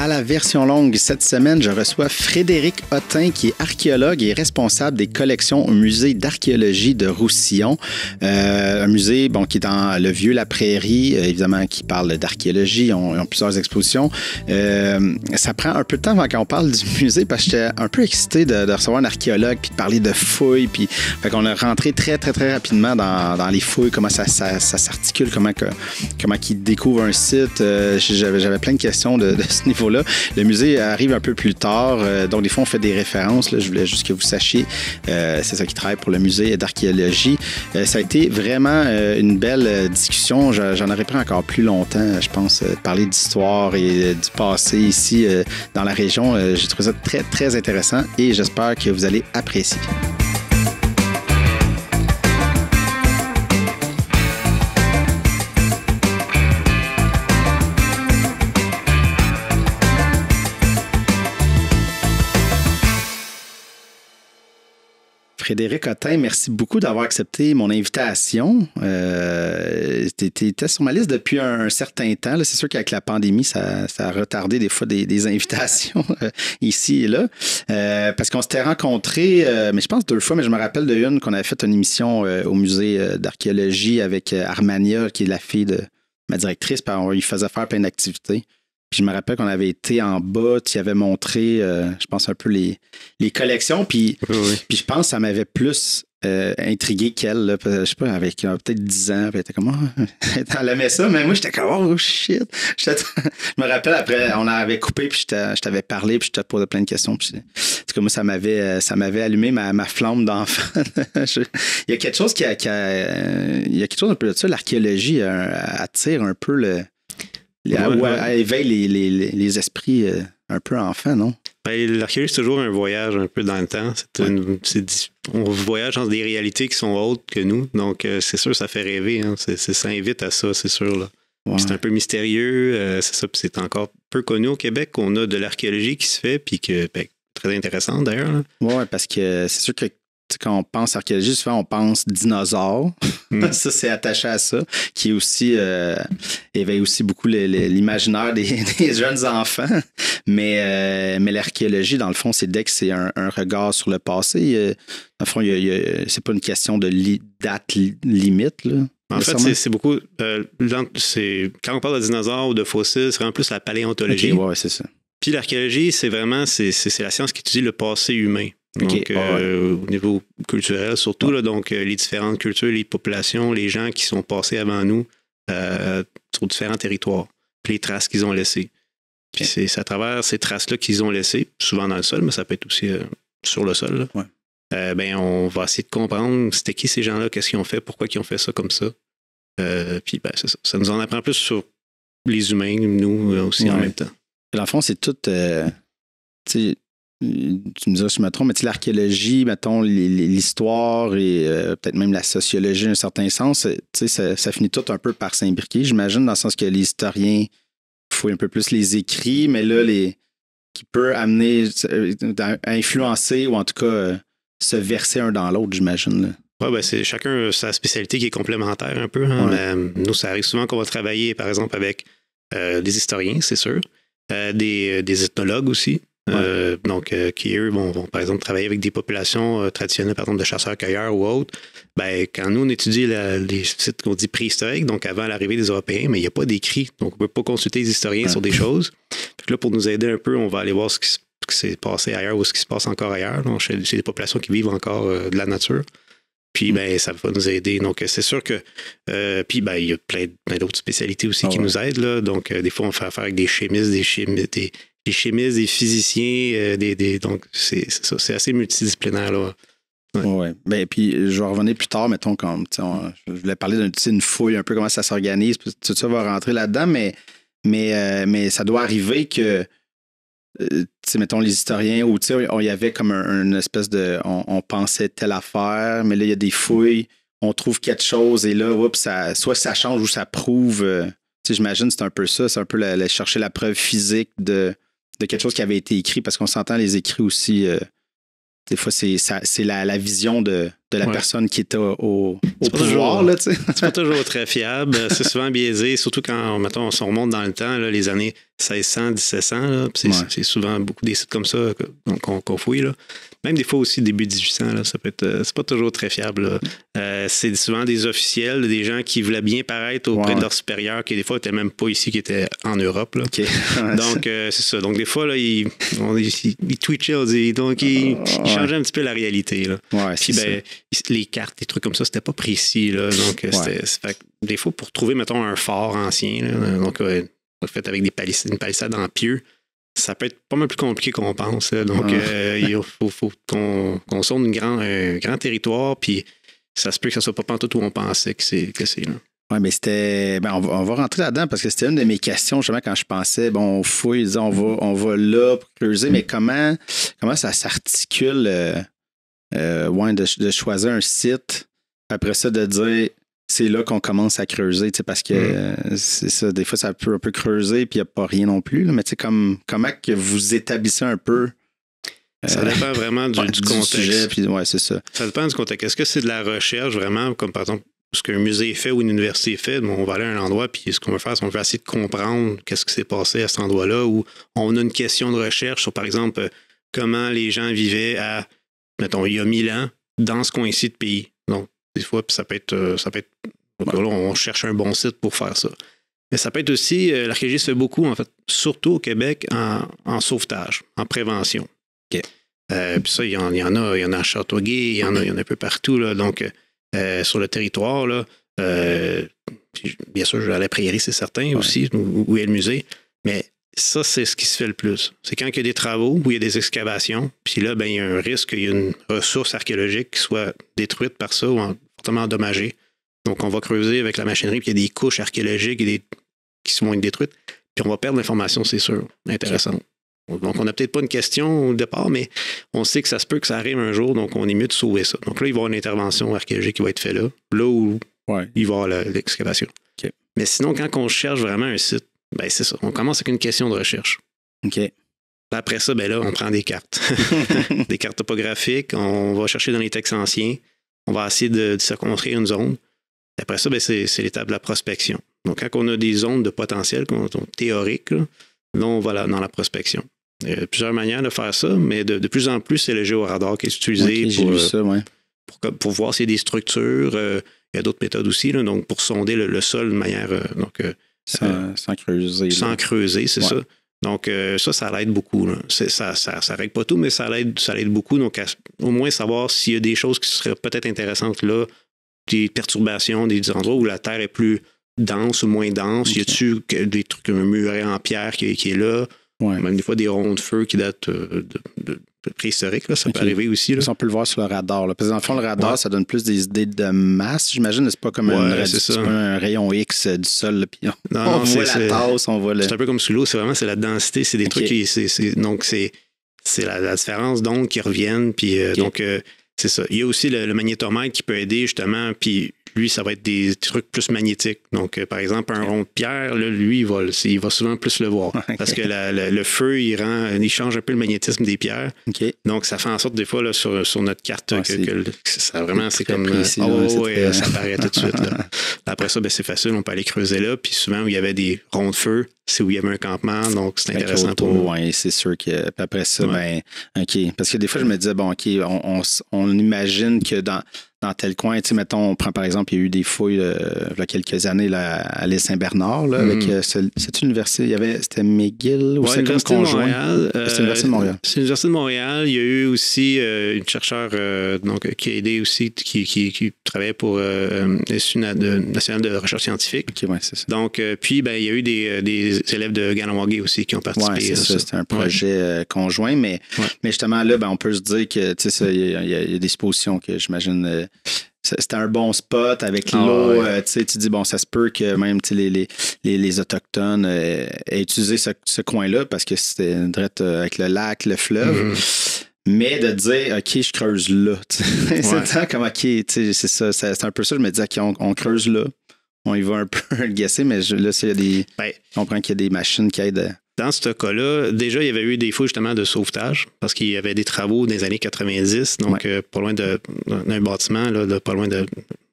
À la version longue, cette semaine, je reçois Frédéric Ottin, qui est archéologue et responsable des collections au musée d'archéologie de Roussillon. Un musée qui est dans le Vieux La Prairie, évidemment, qui parle d'archéologie. Ils ont plusieurs expositions. Ça prend un peu de temps avant qu'on parle du musée, parce que j'étais un peu excité de recevoir un archéologue puis de parler de fouilles. Puis, fait qu'on a rentré très, très, très rapidement dans les fouilles, comment ça s'articule, comment ils découvrent un site. J'avais plein de questions de ce niveau-là. Le musée arrive un peu plus tard, donc des fois on fait des références. Là, je voulais juste que vous sachiez, c'est ça qui travaille pour le musée d'archéologie. Ça a été vraiment une belle discussion. J'en aurais pris encore plus longtemps, je pense, parler d'histoire et du passé ici dans la région. J'ai trouvé ça très, très intéressant et j'espère que vous allez apprécier. Frédéric Ottin, merci beaucoup d'avoir accepté mon invitation. Tu étais sur ma liste depuis un certain temps. Là. C'est sûr qu'avec la pandémie, ça a retardé des fois des invitations ici et là. Parce qu'on s'était rencontrés, mais je pense 2 fois, mais je me rappelle de une qu'on avait fait une émission au musée d'archéologie avec Armania, qui est la fille de ma directrice, puis on lui faisait faire plein d'activités. Puis je me rappelle qu'on avait été en bas, tu avais montré, je pense, un peu les collections. Puis, oui. Puis je pense que ça m'avait plus intrigué qu'elle. Là, je sais pas, avec peut-être 10 ans. Puis elle était comme, elle aimait ça, mais moi, j'étais comme, oh shit. Je me rappelle, après, on avait coupé, puis je t'avais parlé, puis je t'avais posé plein de questions. Puis, en tout cas, moi, ça m'avait allumé ma flamme d'enfant. Il y a quelque chose il y a quelque chose un peu de ça. L'archéologie attire un peu elle éveille les esprits un peu enfants, non? Ben, l'archéologie, c'est toujours un voyage un peu dans le temps. On voyage dans des réalités qui sont autres que nous. Donc, c'est sûr, ça fait rêver. Hein. Ça invite à ça, c'est sûr. Là. Ouais. C'est un peu mystérieux. C'est ça. Puis c'est encore peu connu au Québec qu'on a de l'archéologie qui se fait, puis que très intéressante d'ailleurs. Oui, parce que c'est sûr que quand on pense archéologie, souvent on pense dinosaures. Ça, c'est attaché à ça, qui est aussi éveille aussi beaucoup l'imaginaire des jeunes enfants. Mais l'archéologie, dans le fond, c'est dès que c'est un regard sur le passé. Dans le fond, c'est pas une question de date limite, là. En fait, c'est beaucoup. Quand on parle de dinosaures ou de fossiles, c'est vraiment plus la paléontologie. Okay, ouais, c'est ça. Puis l'archéologie, c'est vraiment c'est la science qui étudie le passé humain. Donc, au niveau culturel, surtout, là, donc les différentes cultures, les populations, les gens qui sont passés avant nous sur différents territoires, puis les traces qu'ils ont laissées. Puis c'est à travers ces traces-là qu'ils ont laissées, souvent dans le sol, mais ça peut être aussi sur le sol. Là. Ouais. On va essayer de comprendre c'était qui ces gens-là, qu'est-ce qu'ils ont fait, pourquoi ils ont fait ça comme ça. Puis c'est ça. Ça nous en apprend plus sur les humains, nous aussi en même temps. Dans le fond, c'est tout... tu me diras si je me trompe, mais l'archéologie, mettons, l'histoire et peut-être même la sociologie, dans un certain sens, ça finit tout un peu par s'imbriquer, j'imagine, dans le sens que les historiens fouillent un peu plus les écrits, mais là, qui peut amener, influencer ou en tout cas se verser un dans l'autre, j'imagine. Oui, c'est chacun sa spécialité qui est complémentaire un peu. Hein, mais nous, ça arrive souvent qu'on va travailler, par exemple, avec des historiens, c'est sûr, des ethnologues aussi. Donc, qui, eux, vont, par exemple, travailler avec des populations traditionnelles, par exemple, de chasseurs-cueilleurs ou autres. Quand nous, on étudie les sites qu'on dit préhistoriques, donc avant l'arrivée des Européens, mais il n'y a pas d'écrit. Donc, on ne peut pas consulter les historiens sur des choses. Fait que là, pour nous aider un peu, on va aller voir ce qui s'est passé ailleurs ou ce qui se passe encore ailleurs. Donc, chez des populations qui vivent encore de la nature. Puis, ça va nous aider. Donc, c'est sûr que... puis, il y a plein d'autres spécialités aussi qui nous aident. Là. Donc, des fois, on fait affaire avec des chimistes, des chimistes, des physiciens, donc c'est ça, c'est assez multidisciplinaire. Là. Ouais. Puis je vais revenir plus tard, mettons, comme je voulais parler d'une fouille, un peu comment ça s'organise, puis tout ça va rentrer là-dedans, mais ça doit arriver que, mettons, les historiens, où il y avait comme une espèce de... On pensait telle affaire, mais là, il y a des fouilles, on trouve quelque chose, et là, soit ça change ou ça prouve... j'imagine c'est un peu ça, c'est un peu chercher la preuve physique de quelque chose qui avait été écrit, parce qu'on s'entend les écrits aussi, des fois c'est la vision de la personne qui est au pouvoir. C'est pas toujours très fiable, c'est souvent biaisé, surtout quand, mettons, on remonte dans le temps, là, les années 1600, 1700. Là, c'est souvent beaucoup des sites comme ça qu'on fouille. Là. Même des fois aussi début 1800, là, ça peut être, c'est pas toujours très fiable. C'est souvent des officiels, des gens qui voulaient bien paraître auprès de leurs supérieurs, qui des fois n'étaient même pas ici, qui étaient en Europe. Là. Okay. Donc, c'est ça. Donc, des fois, là, ils twitchaient, donc ils changeaient un petit peu la réalité. Là. Ouais, puis, les cartes, des trucs comme ça, c'était pas précis. Là, donc, fait, des fois, pour trouver, mettons, un fort ancien, là, donc, fait avec une palissade en pieux, ça peut être pas mal plus compliqué qu'on pense. Là. Donc, il faut qu'on sonde un grand territoire, puis ça se peut que ça soit pas pantoute où on pensait que c'est là. Oui, mais c'était. Ben, on va rentrer là-dedans parce que c'était une de mes questions, justement, quand je pensais, bon, on fouille, disons, on va là pour creuser, mais comment ça s'articule de choisir un site, après ça, de dire c'est là qu'on commence à creuser, parce que c'est ça, des fois, ça peut un peu creuser, puis il n'y a pas rien non plus, là, mais comment que vous établissez un peu. Ça dépend vraiment du contexte. Sujet, puis, c'est ça. Ça dépend du contexte. Est-ce que c'est de la recherche vraiment, comme par exemple, ce qu'un musée fait ou une université fait? Bon, on va aller à un endroit, puis ce qu'on va faire, c'est qu'on va essayer de comprendre qu'est-ce qui s'est passé à cet endroit-là, ou on a une question de recherche sur, par exemple, comment les gens vivaient mettons, il y a 1000 ans, dans ce coin-ci de pays. Donc, des fois, ça peut être là, on cherche un bon site pour faire ça. Mais ça peut être aussi, l'archéologie se fait beaucoup, en fait, surtout au Québec, en sauvetage, en prévention. OK. Puis ça, il y en a à Châteauguay, il y en a un peu partout, là. Donc, sur le territoire, là, bien sûr, je vais à la prairie, c'est certain, aussi, où est le musée. Mais ça, c'est ce qui se fait le plus. C'est quand il y a des travaux, où il y a des excavations, puis là, il y a un risque qu'il y ait une ressource archéologique qui soit détruite par ça ou fortement endommagée. Donc, on va creuser avec la machinerie, puis il y a des couches archéologiques qui vont être détruites, puis on va perdre l'information, c'est sûr, intéressante. Donc, on n'a peut-être pas une question au départ, mais on sait que ça se peut que ça arrive un jour, donc on est mieux de sauver ça. Donc là, il va y avoir une intervention archéologique qui va être faite là où il va y avoir l'excavation. Okay. Mais sinon, quand on cherche vraiment un site, c'est ça. On commence avec une question de recherche. OK. Après ça, là, on prend des cartes. Des cartes topographiques. On va chercher dans les textes anciens. On va essayer de circonscrire une zone. Après ça, c'est l'étape de la prospection. Donc, quand on a des zones de potentiel théoriques, là, on va dans la prospection. Il y a plusieurs manières de faire ça, mais de plus en plus, c'est le géoradar qui est utilisé pour voir s'il y a des structures. Il y a d'autres méthodes aussi, là, donc pour sonder le sol de manière... sans creuser. Sans creuser, c'est ça. Donc, ça l'aide beaucoup. Là. Ça règle pas tout, mais ça l'aide beaucoup. Donc, au moins savoir s'il y a des choses qui seraient peut-être intéressantes là, des perturbations, des endroits où la terre est plus dense ou moins dense. Okay. Y a-tu des trucs, un muret en pierre qui est là? Ouais. Même des fois des ronds de feu qui datent de préhistoriques, là, ça peut arriver aussi. Là. On peut le voir sur le radar. Là. Parce que dans le fond, le radar, ça donne plus des idées de masse. J'imagine, c'est pas comme un rayon X du sol. Là, puis on voit la tasse, on voit le... C'est un peu comme sous l'eau, c'est la densité. C'est des trucs qui... Donc, c'est la différence d'ondes qui reviennent. Puis, donc, c'est ça. Il y a aussi le magnétomètre qui peut aider, justement, puis lui, ça va être des trucs plus magnétiques. Donc, par exemple, un rond de pierre, là, lui, il va souvent plus le voir. Okay. Parce que le feu, il change un peu le magnétisme des pierres. Okay. Donc, ça fait en sorte, des fois, là, sur notre carte, que ça vraiment, c'est comme... Précis, ça paraît tout de suite. Là. Après ça, c'est facile, on peut aller creuser là. Puis souvent, où il y avait des ronds de feu, c'est où il y avait un campement. Donc, c'est intéressant pour nous. Oui, c'est sûr que... Puis après ça, OK. Parce que des fois, je me disais, bon, OK, on imagine que dans tel coin, tu sais, mettons, on prend par exemple, il y a eu des fouilles il y a quelques années là, à l'île Saint-Bernard, là, avec cette université, c'était McGill ou c'est comme conjoint? C'est l'Université de Montréal. C'est l'Université de Montréal. Il y a eu aussi une chercheure qui a aidé aussi, qui travaillait pour l'Institut national de recherche scientifique. OK, ouais, c'est ça. Donc, puis, il y a eu des élèves de Ganawagé aussi qui ont participé. Oui, c'est ça. C'était un projet conjoint, mais justement, là, on peut se dire que, tu sais, il y a des suppositions que j'imagine... c'était un bon spot avec l'eau. Tu dis, bon, ça se peut que même les Autochtones aient utilisé ce coin-là parce que c'était direct avec le lac, le fleuve. Mm-hmm. Mais de dire, OK, je creuse là. C'est comme, OK, c'est ça. C'est un peu ça. Je me dis, OK, on creuse là. On y va un peu le guesser, mais là, s'il y a des. On comprend qu'il y a des machines qui aident. Dans ce cas-là, déjà, il y avait eu des fouilles justement de sauvetage parce qu'il y avait des travaux des années 90, donc pas loin d'un bâtiment, là, pas loin de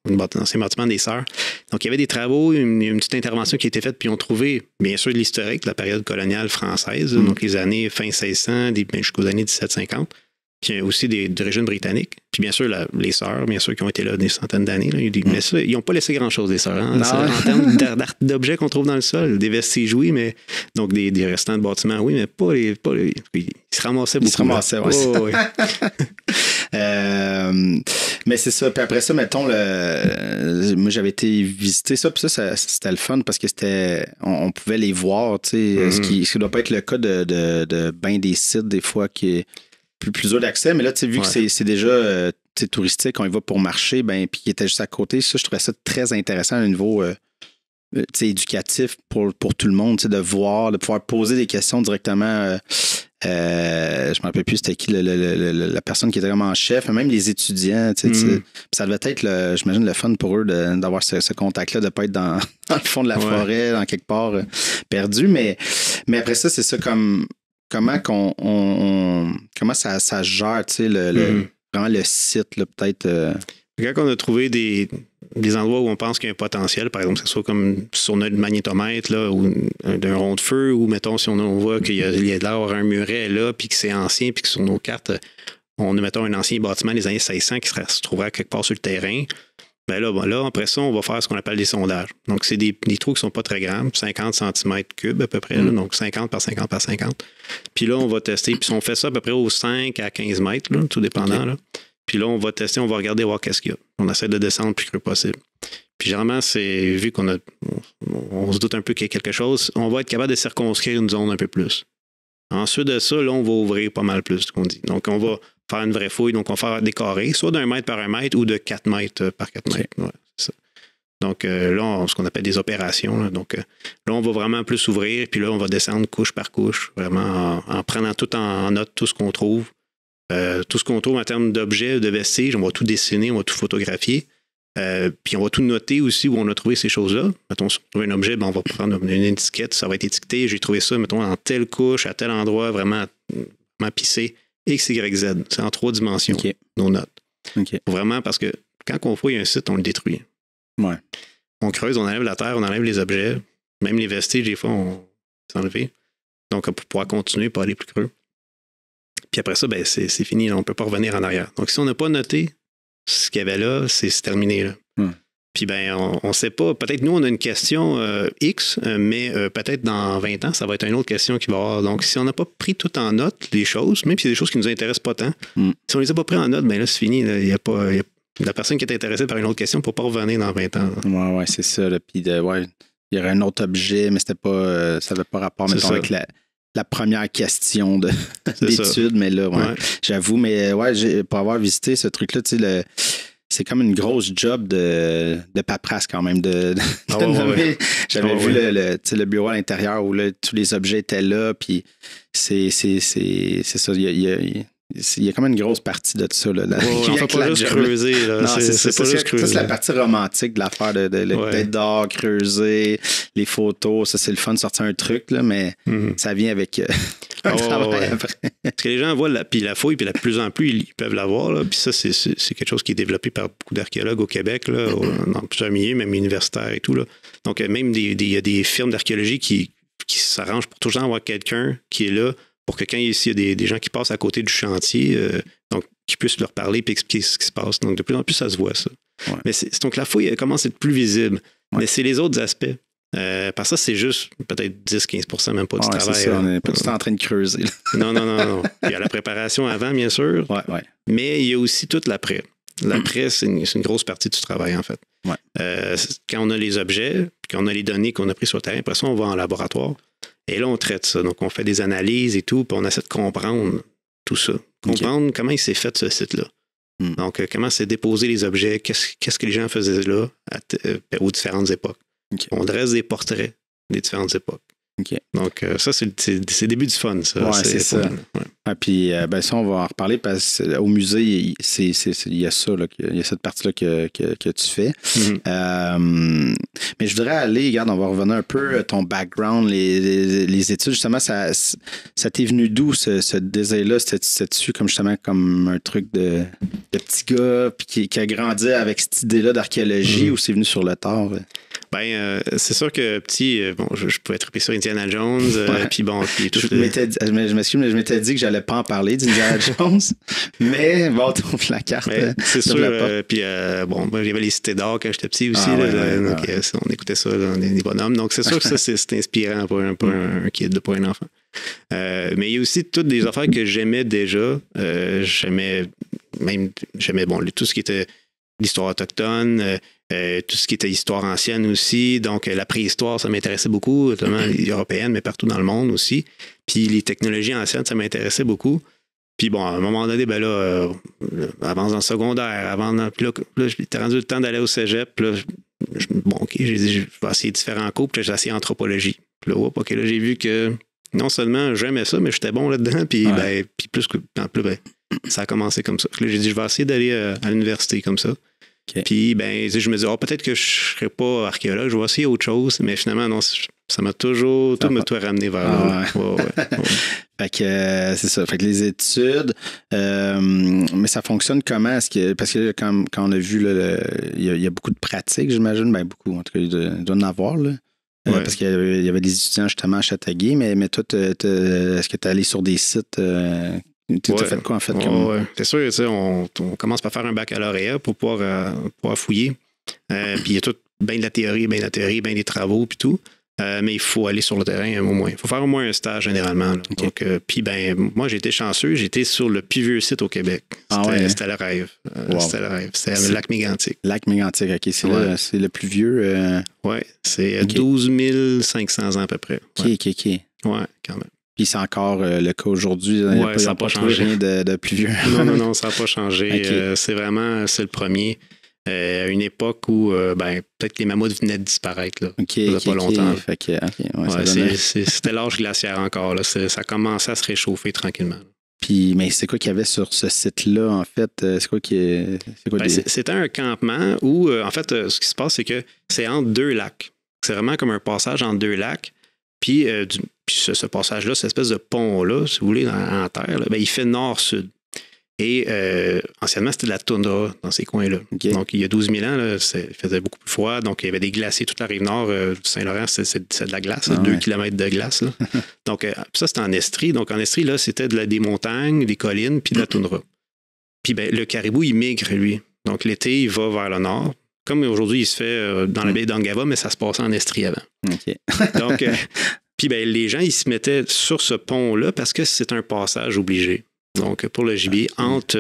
l'ancien bâtiment des Sœurs. Donc, il y avait des travaux, une petite intervention qui a été faite, puis ils ont trouvé, bien sûr, l'historique de la période coloniale française, donc les années fin 1600 jusqu'aux années 1750. Puis aussi d'origine britannique. Puis bien sûr, les Sœurs, bien sûr, qui ont été là des centaines d'années. Mais ça, ils n'ont pas laissé grand-chose, les Sœurs. Hein? En termes d'objets qu'on trouve dans le sol, des vestiges, oui, mais donc des restants de bâtiments, oui, mais pas les ils se ramassaient beaucoup. Ils se ramassaient, oui. Oh, oui. Mais c'est ça. Puis après ça, mettons, moi, j'avais été visiter ça. Puis ça, c'était le fun parce que on pouvait les voir, tu sais, ce qui doit pas être le cas de bien des sites, des fois, qui est plus dur d'accès, mais là, tu sais, vu que c'est déjà touristique, on y va pour marcher, ben, puis il était juste à côté, ça, je trouvais ça très intéressant à un niveau éducatif pour tout le monde, de voir, de pouvoir poser des questions directement. Je ne me rappelle plus c'était qui la personne qui était vraiment en chef, même les étudiants. Ça devait être, j'imagine, le fun pour eux d'avoir ce contact-là, de ne pas être dans le fond de la forêt, dans quelque part perdu. Mais après ça, c'est ça comme. Comment ça se gère, tu sais, vraiment le site, là, peut-être. Quand on a trouvé des endroits où on pense qu'il y a un potentiel, par exemple, que ce soit comme sur notre magnétomètre, là, ou d'un rond de feu, ou mettons, si on voit qu'il y a de l'air un muret là, puis que c'est ancien, puis que sur nos cartes, on a, mettons, un ancien bâtiment des années 1600 qui se trouverait quelque part sur le terrain. Ben là, après ça, on va faire ce qu'on appelle des sondages. Donc, c'est des trous qui ne sont pas très grands, 50 cm3 à peu près, là, donc 50 par 50 par 50. Puis là, on va tester. Puis on fait ça à peu près aux 5 à 15 mètres, là, tout dépendant. Okay. Là. Puis là, on va tester, on va regarder, voir qu'est-ce qu'il y a. On essaie de descendre le plus creux possible. Puis généralement, c'est vu qu'on on se doute un peu qu'il y a quelque chose, on va être capable de circonscrire une zone un peu plus. Ensuite de ça, là, on va ouvrir pas mal plus, ce qu'on dit. Donc, on va faire une vraie fouille. Donc, on va faire des carrés, soit d'1 mètre par 1 mètre ou de 4 mètres par 4 mètres. Ouais, c'est ça. Donc, là, ce qu'on appelle des opérations. Là. Donc, là, on va vraiment plus ouvrir. Puis là, on va descendre couche par couche, vraiment en prenant tout en note, tout ce qu'on trouve. Tout ce qu'on trouve en termes d'objets, de vestiges, on va tout dessiner, on va tout photographier. Puis on va tout noter aussi où on a trouvé ces choses-là. Mettons, si on trouve un objet, ben on va prendre une étiquette, ça va être étiqueté. J'ai trouvé ça, mettons, en telle couche, à tel endroit, vraiment pissé. X, Y, Z. C'est en 3 dimensions, nos notes. Okay. Vraiment, parce que quand on fouille un site, on le détruit. Ouais. On creuse, on enlève la terre, on enlève les objets. Même les vestiges, des fois, on s'enlève. Donc, pour pouvoir continuer, pas aller plus creux. Puis après ça, ben, c'est fini. Là, on ne peut pas revenir en arrière. Donc, si on n'a pas noté ce qu'il y avait là, c'est terminé. Là. Puis, ben, on ne sait pas. Peut-être nous, on a une question X, mais peut-être dans 20 ans, ça va être une autre question qui va avoir. Donc, si on n'a pas pris tout en note, les choses, même si c'est des choses qui ne nous intéressent pas tant, si on ne les a pas pris en note, ben là, c'est fini. Il y a pas. La personne qui est intéressée par une autre question ne peut pas revenir dans 20 ans. Oui, c'est ça. Là. Puis, il y aurait un autre objet, mais c'était pas, ça n'avait pas rapport, mettons, avec la première question d'étude. Mais là, j'avoue, mais pour avoir visité ce truc-là, tu sais, c'est comme une grosse job de paperasse quand même. J'avais vu le bureau à l'intérieur où là, tous les objets étaient là, puis c'est ça. Il y a comme une grosse partie de ça. Là, on ne fait pas juste creuser. Là. Non, c'est pas juste creuser. C'est la partie romantique de l'affaire d'être dehors, creuser, les photos. Ça, c'est le fun de sortir un truc, là, mais ça vient avec un travail après. Parce que les gens voient la fouille, puis de plus en plus, ils peuvent la voir. Là, puis ça, c'est quelque chose qui est développé par beaucoup d'archéologues au Québec, là, dans plusieurs milieux, même universitaires et tout. Là. Donc, même il y a des firmes d'archéologie qui s'arrangent pour toujours avoir quelqu'un qui est là pour que quand il y a des gens qui passent à côté du chantier, donc qu'ils puissent leur parler et expliquer ce qui se passe. Donc, de plus en plus, ça se voit, ça. Ouais. Mais donc, la fouille, elle commence à être plus visible. Ouais. Mais c'est les autres aspects. Parce que ça, c'est juste peut-être 10-15% même pas du travail. C'est ça, on n'est pas tout le temps en train de creuser. Non. Il y a la préparation avant, bien sûr. Ouais. Mais il y a aussi tout l'après. L'après, c'est une grosse partie du travail, en fait. Ouais. Quand on a les objets, puis qu'on a les données qu'on a prises sur le terrain, après ça, on va en laboratoire. Et là, on traite ça. Donc, on fait des analyses et tout, puis on essaie de comprendre tout ça. Comprendre comment il s'est fait ce site-là. Donc, comment s'est déposé les objets, qu'est-ce que les gens faisaient là aux différentes époques. On dresse des portraits des différentes époques. OK. Donc, ça, c'est le début du fun, ça. Ouais, c'est ça. Ouais. Ah, puis, ça, on va en reparler parce qu'au musée, il y a ça, là, il y a cette partie-là que tu fais. Mm-hmm. Mais je voudrais aller, regarde, on va revenir un peu à ton background, les études. Justement, ça t'est venu d'où, ce désir-là? C'était-tu comme un truc de petit gars puis qui a grandi avec cette idée-là d'archéologie ou c'est venu sur le tard? C'est sûr que petit, je pouvais triper sur Indiana Jones, puis tout. Je m'excuse, mais je m'étais dit que j'allais pas en parler d'Indiana Jones, mais bon, tu ouvres la carte. C'est sûr, puis il y avait les cités d'or quand j'étais petit aussi, on écoutait ça, là, des bonhommes, donc c'est sûr que ça, c'est inspirant pour un kid, pour un enfant. Mais il y a aussi toutes des affaires que j'aimais déjà, j'aimais tout ce qui était l'histoire autochtone, tout ce qui était histoire ancienne aussi. Donc, la préhistoire, ça m'intéressait beaucoup, notamment européenne, mais partout dans le monde aussi. Puis, les technologies anciennes, ça m'intéressait beaucoup. Puis, à un moment donné, avance dans le secondaire, puis là, j'étais rendu le temps d'aller au cégep. Puis là, j'ai dit, je vais essayer différents cours. Puis là, j'ai essayé anthropologie. Puis là, là, j'ai vu que non seulement j'aimais ça, mais j'étais bon là-dedans. Puis, puis plus ça a commencé comme ça. Puis là, j'ai dit, je vais essayer d'aller à l'université comme ça. Okay. Puis, je me dis, peut-être que je ne serais pas archéologue, je vais essayer autre chose. Mais finalement, non, ça m'a toujours tout ramené vers là. Ouais. Fait que c'est ça. Fait que les études, mais ça fonctionne comment? Parce que quand on a vu, il y a beaucoup de pratiques, j'imagine. Beaucoup. En tout cas, il doit en avoir, là. Parce qu'il y avait des étudiants justement à Châteauguay, mais toi, est-ce que tu es allé sur des sites? Tu as fait quoi en fait? C'est sûr, on commence par faire un baccalauréat pour pouvoir fouiller. Puis il y a tout, bien de la théorie, bien des travaux, puis tout. Mais il faut aller sur le terrain au moins. Il faut faire au moins un stage généralement. Okay. Donc, puis moi, j'ai été chanceux. J'étais sur le plus vieux site au Québec. C'était le rêve. C'était le rêve. C'était le lac Mégantic. Lac Mégantic, OK. C'est le plus vieux. Oui, c'est 12 500 ans à peu près. OK. Oui, quand même. Puis c'est encore le cas aujourd'hui. Ça n'a pas changé. Rien de plus vieux. Non, ça n'a pas changé. Okay. C'est le premier. À une époque où peut-être que les mammouths venaient de disparaître. Là. Pas longtemps. C'était l'âge glaciaire encore. Là. Ça commençait à se réchauffer tranquillement. Puis, mais c'est quoi qu'il y avait sur ce site-là, en fait? C'est quoi C'était un campement où, en fait, ce qui se passe, c'est que c'est entre deux lacs. C'est vraiment comme un passage entre deux lacs. Puis ce passage-là, cette espèce de pont-là, si vous voulez, en terre, là, il fait nord-sud. Et anciennement, c'était de la toundra dans ces coins-là. Okay. Donc, il y a 12 000 ans, là, il faisait beaucoup plus froid. Donc, il y avait des glaciers toute la rive nord du Saint-Laurent. C'est de la glace, 2 km de glace. Là. Donc, ça, c'était en Estrie. Donc, en Estrie, là, c'était des montagnes, des collines, puis de la toundra. Puis, le caribou, il migre, lui. Donc, l'été, il va vers le nord. Comme aujourd'hui, il se fait dans la baie d'Angava, mais ça se passait en Estrie avant. Okay. Donc, puis les gens, ils se mettaient sur ce pont-là parce que c'est un passage obligé. Donc, pour le gibier, entre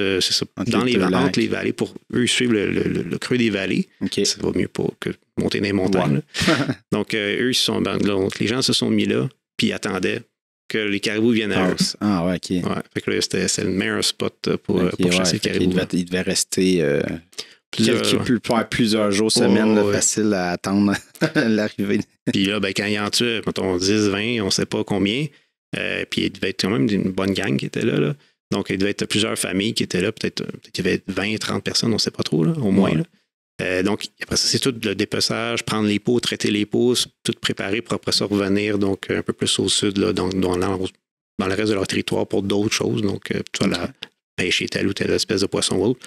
les vallées, pour eux suivre le creux des vallées. Okay. Ça va mieux que monter dans les montagnes. Ouais. Donc, eux, les gens se sont mis là, puis ils attendaient que les caribous viennent à eux. Ah, ouais, OK. Ouais, fait que là, c'était le meilleur spot pour chasser les caribous. Il devait rester plusieurs jours, semaines, facile à attendre l'arrivée. Puis là, quand ils en tuaient, mettons 10, 20, on ne sait pas combien. Puis il devait être quand même une bonne gang qui était là. Donc, il devait être plusieurs familles qui étaient là. Peut-être qu'il y avait 20, 30 personnes, on ne sait pas trop, là, au moins. Ouais. Là. Donc, après ça, c'est tout le dépeçage, prendre les pots, traiter les pots, tout préparer pour après ça revenir donc un peu plus au sud, là, dans le reste de leur territoire pour d'autres choses. Donc, la pêcher telle ou telle espèce de poisson ou autre.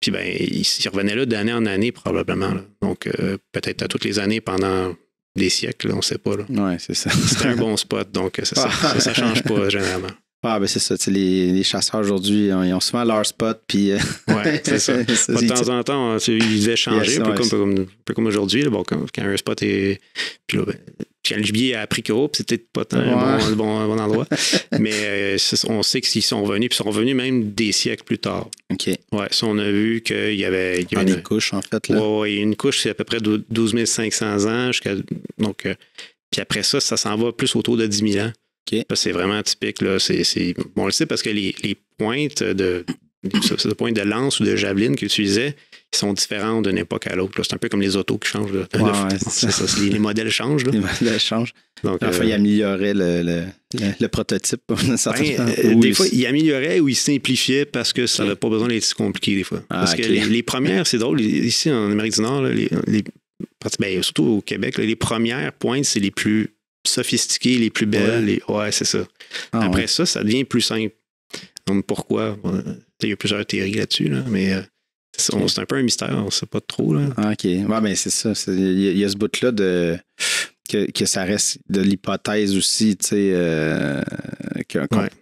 Puis, ils revenaient là d'année en année, probablement. Là. Donc, peut-être à toutes les années pendant des siècles, là, on ne sait pas. Oui, c'est ça. C'était un bon spot, donc ça ne change pas généralement. Ah, c'est ça. Les chasseurs aujourd'hui, ils ont souvent leur spot. Puis, c'est ça. De temps en temps, ils devaient changer, un peu comme aujourd'hui. Là, quand un spot est. Puis là, quand le gibier a appris que c'est peut-être pas le bon endroit. Mais on sait qu'ils sont revenus, puis ils sont revenus même des siècles plus tard. OK. Ouais, ça, on a vu qu'il y avait. Une couche, en fait. Oui, une couche, c'est à peu près 12 500 ans. Donc, puis après ça s'en va plus autour de 10 000 ans. Okay. Là, c'est vraiment typique. Là. On le sait parce que les pointes de lance ou de javeline qu'ils utilisaient, sont différentes d'une époque à l'autre. C'est un peu comme les autos qui changent. Là. C'est ça. Les modèles changent. Là. Les modèles changent. Donc, enfin, il améliorait le prototype. Des fois, il améliorait ou il simplifiait parce que ça n'avait pas besoin d'être si compliqué des fois. Parce que les premières, c'est drôle, ici en Amérique du Nord, là, surtout au Québec, là, les premières pointes, c'est les plus sophistiquées, les plus belles. C'est ça. Après ça, ça devient plus simple. Donc, pourquoi? Il y a plusieurs théories là-dessus, là, mais c'est un peu un mystère, on ne sait pas trop. Là. OK. Ouais, ben c'est ça. Il y a ce bout-là que ça reste de l'hypothèse aussi, tu sais.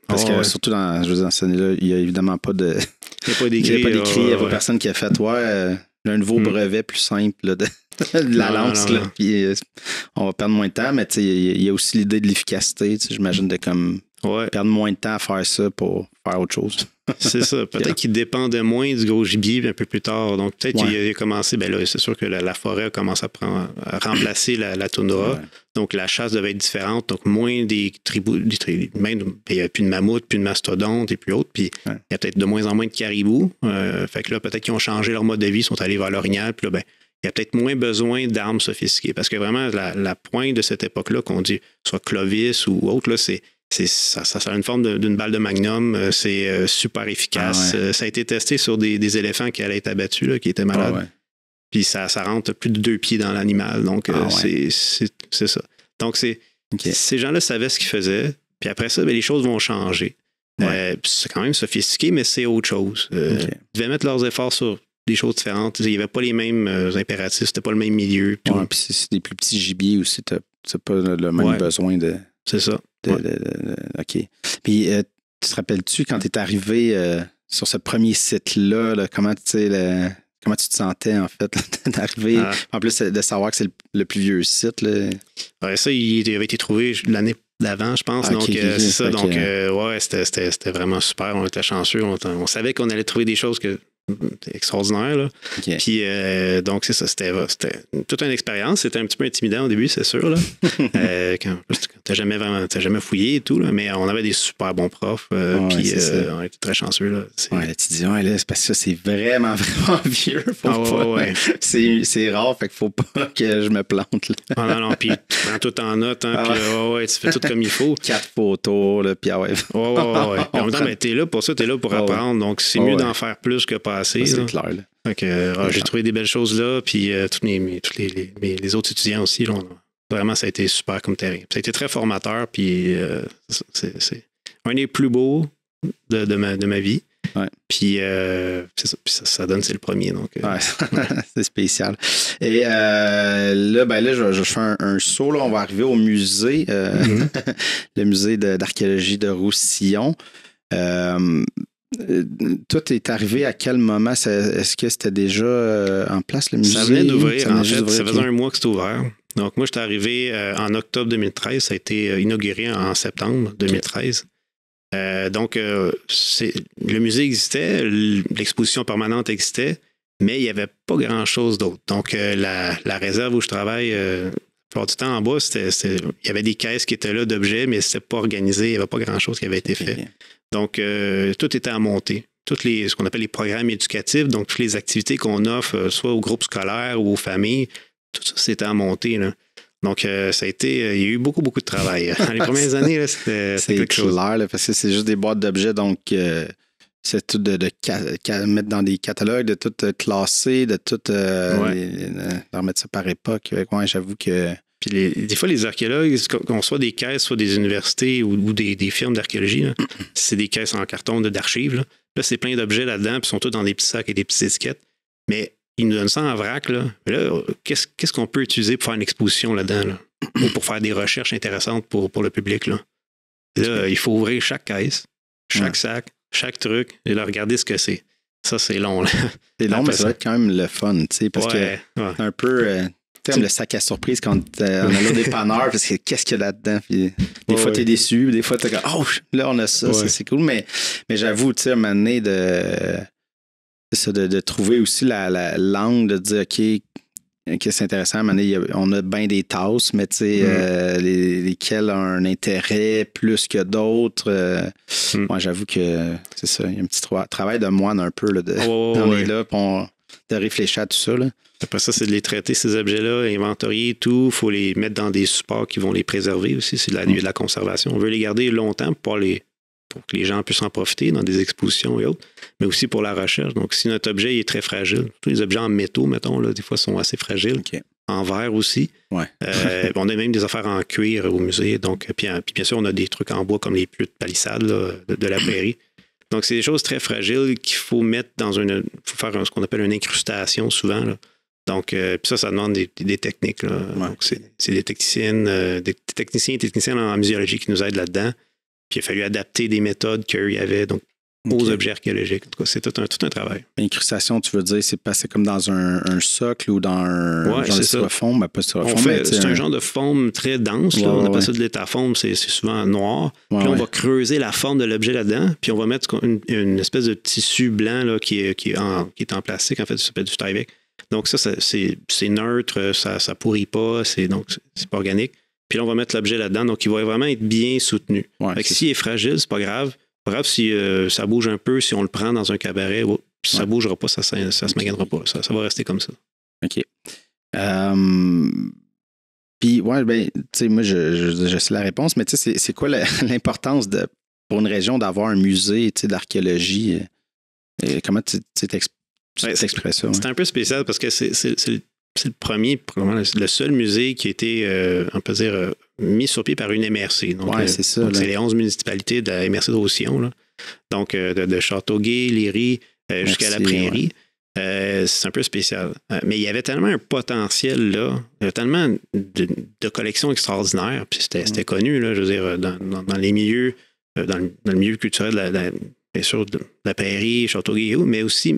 Parce que surtout dans cette année-là, il n'y a évidemment pas de. Il n'y a pas d'écrit. Il n'y a pas personne qui a fait un nouveau brevet plus simple là, de la lance. Là, puis, on va perdre moins de temps, mais il y a aussi l'idée de l'efficacité. J'imagine de comme perdre moins de temps à faire ça pour faire autre chose. C'est ça. Peut-être qu'il dépendait moins du gros gibier un peu plus tard. Donc, peut-être qu'il a commencé. Ben là, c'est sûr que la forêt a commencé à remplacer la toundra. Ouais. Donc, la chasse devait être différente. Donc, moins des tribus. Même, il n'y avait plus de mammouths, plus de mastodontes et plus autres. Puis, il y a peut-être de moins en moins de caribous. Fait que là, peut-être qu'ils ont changé leur mode de vie, sont allés vers l'orignal. Puis là, ben, il y a peut-être moins besoin d'armes sophistiquées. Parce que vraiment, la pointe de cette époque-là, qu'on dit soit Clovis ou autre, là, ça a une forme d'une balle de magnum. C'est super efficace. Ça a été testé sur des éléphants qui allaient être abattus, là, qui étaient malades. Puis ça rentre plus de 2 pieds dans l'animal. Donc, c'est ça. Donc, ces gens-là savaient ce qu'ils faisaient. Puis après ça, les choses vont changer. C'est quand même sophistiqué, mais c'est autre chose. Ils devaient mettre leurs efforts sur des choses différentes. Il n'y avait pas les mêmes impératifs. C'était pas le même milieu. Puis c'est des plus petits gibiers aussi. Tu n'as pas le même besoin de... C'est ça. OK. Puis, tu te rappelles-tu quand tu es arrivé sur ce premier site-là, comment tu te sentais, en fait, d'arriver? En plus, de savoir que c'est le plus vieux site. Là. Ouais, ça, il avait été trouvé l'année d'avant, je pense. Donc, c'est ça. Donc, c'était vraiment super. On était chanceux. On savait qu'on allait trouver des choses extraordinaires. Là. Puis, donc, c'est ça. C'était toute une expérience. C'était un petit peu intimidant au début, c'est sûr. Là. Quand t'as jamais fouillé et tout, là, mais on avait des super bons profs. Puis, on était très chanceux. Là. Tu dis, là, c'est parce que ça, c'est vraiment, vraiment vieux. C'est rare, fait qu'il faut pas que je me plante. Là. Non. Puis, tu prends tout en note. Hein, puis, tu fais tout comme il faut. 4 photos, là, puis ouais. En même temps, t'es là pour ça, t'es là pour apprendre. Donc, c'est mieux d'en faire plus que pas assez. C'est clair. Là. J'ai trouvé des belles choses là, puis tous les autres étudiants aussi, là, vraiment, ça a été super comme terrain. Ça a été très formateur, puis c'est un des plus beaux de ma vie. Ouais. Puis c'est ça, puis ça donne, c'est le premier. Donc, c'est spécial. Et là, je fais un saut. Là, on va arriver au musée, le musée d'archéologie de Roussillon. Toi, tu es arrivé à quel moment? Est-ce que c'était déjà en place, le musée? Ça venait d'ouvrir, en fait. Ça faisait un mois que c'était ouvert. Donc, moi, j'étais arrivé en octobre 2013. Ça a été inauguré en septembre 2013. Donc, le musée existait, l'exposition permanente existait, mais il n'y avait pas grand-chose d'autre. Donc, la réserve où je travaille, la plupart du temps en bas, il y avait des caisses qui étaient là d'objets, mais ce n'était pas organisé, il n'y avait pas grand-chose qui avait été fait. Donc, tout était à monter. Ce qu'on appelle les programmes éducatifs, donc toutes les activités qu'on offre, soit aux groupes scolaires ou aux familles, tout ça, c'était à monter. Là. Donc, ça a été... il y a eu beaucoup, beaucoup de travail. Dans les premières années, là, c'était quelque chose. C'est clair, là, parce que c'est juste des boîtes d'objets, donc c'est tout de mettre dans des catalogues, de tout classer, de tout leur mettre ça par époque. Ouais, j'avoue que... Puis des fois, les archéologues, qu'on soit des caisses, soit des universités ou des firmes d'archéologie, là, c'est des caisses en carton d'archives. Là, c'est plein d'objets là-dedans, puis ils sont tous dans des petits sacs et des petites étiquettes. Mais ils nous donnent ça en vrac. Là, qu'est-ce qu'on peut utiliser pour faire une exposition là-dedans? Là? Ou pour faire des recherches intéressantes pour le public? Là, il faut ouvrir chaque caisse, chaque sac, chaque truc, et là, regarder ce que c'est. Ça, c'est long. Là. C'est long, mais ça va être quand même le fun, tu sais, parce que un peu... le sac à surprise quand on a au dépanneur, parce que qu'est-ce qu'il y a là-dedans? Puis, des fois, t'es déçu, des fois, t'es comme, oh, là, on a ça, c'est cool. Mais j'avoue, tu sais, à un moment donné, de trouver aussi l'angle de dire, OK, c'est intéressant. À un moment donné, on a bien des tasses, mais tu sais, lesquelles ont un intérêt plus que d'autres. Moi, j'avoue que c'est ça. Il y a un petit travail de moine un peu. Là, on est là, puis réfléchir à tout ça. Là. Après ça, c'est de les traiter, ces objets-là, inventorier tout. Il faut les mettre dans des supports qui vont les préserver aussi. C'est de la conservation. On veut les garder longtemps pour que les gens puissent en profiter dans des expositions et autres, mais aussi pour la recherche. Donc, si notre objet est très fragile, tous les objets en métaux, mettons, là, des fois, sont assez fragiles. Okay. En verre aussi. Ouais. On a même des affaires en cuir au musée. Donc, puis bien sûr, on a des trucs en bois comme les pieux de palissade là, de la prairie. Donc, c'est des choses très fragiles qu'il faut mettre faut faire ce qu'on appelle une incrustation souvent. Là. Donc, puis ça demande des techniques. Là. Ouais. Donc, c'est des techniciens et techniciennes en muséologie qui nous aident là-dedans. Puis il a fallu adapter des méthodes qu'il y avait donc, aux objets archéologiques. En tout cas, c'est tout un travail. Incrustation, tu veux dire, c'est passé comme dans un socle ou dans un genre de styrofoam? Ben, pas styrofoam, c'est un genre de forme très dense. Là. On appelle ça de l'étaforme, c'est souvent noir. Puis là, on va creuser la forme de l'objet là-dedans, puis on va mettre une espèce de tissu blanc là, qui est en plastique, en fait, ça s'appelle du Tyvek. Donc ça c'est neutre, ça pourrit pas, donc c'est pas organique. Puis là, on va mettre l'objet là-dedans, donc il va vraiment être bien soutenu. Ouais, fait que s'il est fragile, c'est pas grave. Pas grave si ça bouge un peu, si on le prend dans un cabaret, si ça bougera pas, ça se magasinera pas. Ça va rester comme ça. OK. Puis, ouais, ben, tu sais, moi, je sais la réponse, mais tu sais, c'est quoi l'importance pour une région d'avoir un musée d'archéologie? Comment tu t'exprimes ça? Ouais? C'est un peu spécial parce que c'est le premier, probablement le seul musée qui a été, on peut dire, mis sur pied par une MRC. Donc, c'est ça. Donc c'est les 11 municipalités de la MRC de Roussillon. Là. Donc, de Châteauguay, Léry, jusqu'à la Prairie. Ouais. C'est un peu spécial. Mais il y avait tellement un potentiel là, il y avait tellement de collections extraordinaires, puis c'était connu, là, je veux dire, dans les milieux, dans le milieu culturel, bien sûr, de la Prairie, Châteauguay, mais aussi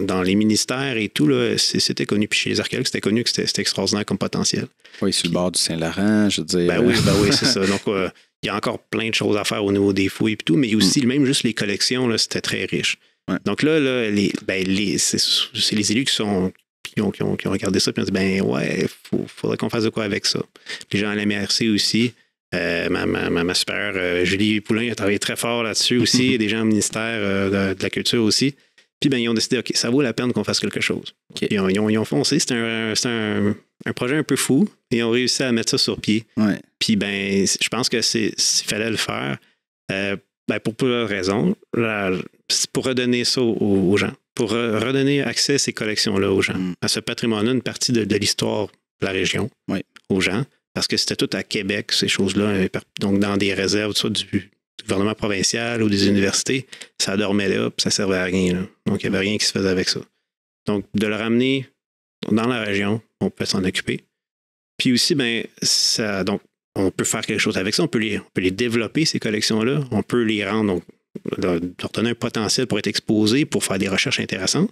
dans les ministères et tout, là, c'était connu. Puis chez les archéologues, c'était connu que c'était extraordinaire comme potentiel. Oui, sur le bord du Saint-Laurent, je veux dire. Ben oui, c'est ça. Donc, il y a encore plein de choses à faire au niveau des fouilles et tout, mais aussi, même juste les collections, là, c'était très riche. Ouais. Donc là, c'est les élus qui ont regardé ça et ont dit, ben ouais, faudrait qu'on fasse de quoi avec ça. Les gens à la MRC aussi. Ma supérieure Julie Poulain a travaillé très fort là-dessus aussi. Des gens au ministère de la Culture aussi. Puis, ben, ils ont décidé, OK, ça vaut la peine qu'on fasse quelque chose. Okay. Ils ont foncé. C'était un projet un peu fou. Et ils ont réussi à mettre ça sur pied. Ouais. Puis, ben, je pense que s'il fallait le faire, pour plusieurs raisons. Pour redonner ça aux gens. Pour redonner accès à ces collections-là aux gens. À ce patrimoine-là, une partie de l'histoire de la région aux gens. Parce que c'était tout à Québec, ces choses-là. Donc, dans des réserves, soit du gouvernement provincial ou des universités, ça dormait là, puis ça servait à rien. Là. Donc, il n'y avait rien qui se faisait avec ça. Donc, de le ramener dans la région, on peut s'en occuper. Puis aussi, donc, on peut faire quelque chose avec ça. On peut les développer, ces collections-là. On peut les rendre, donc, leur donner un potentiel pour être exposés, pour faire des recherches intéressantes.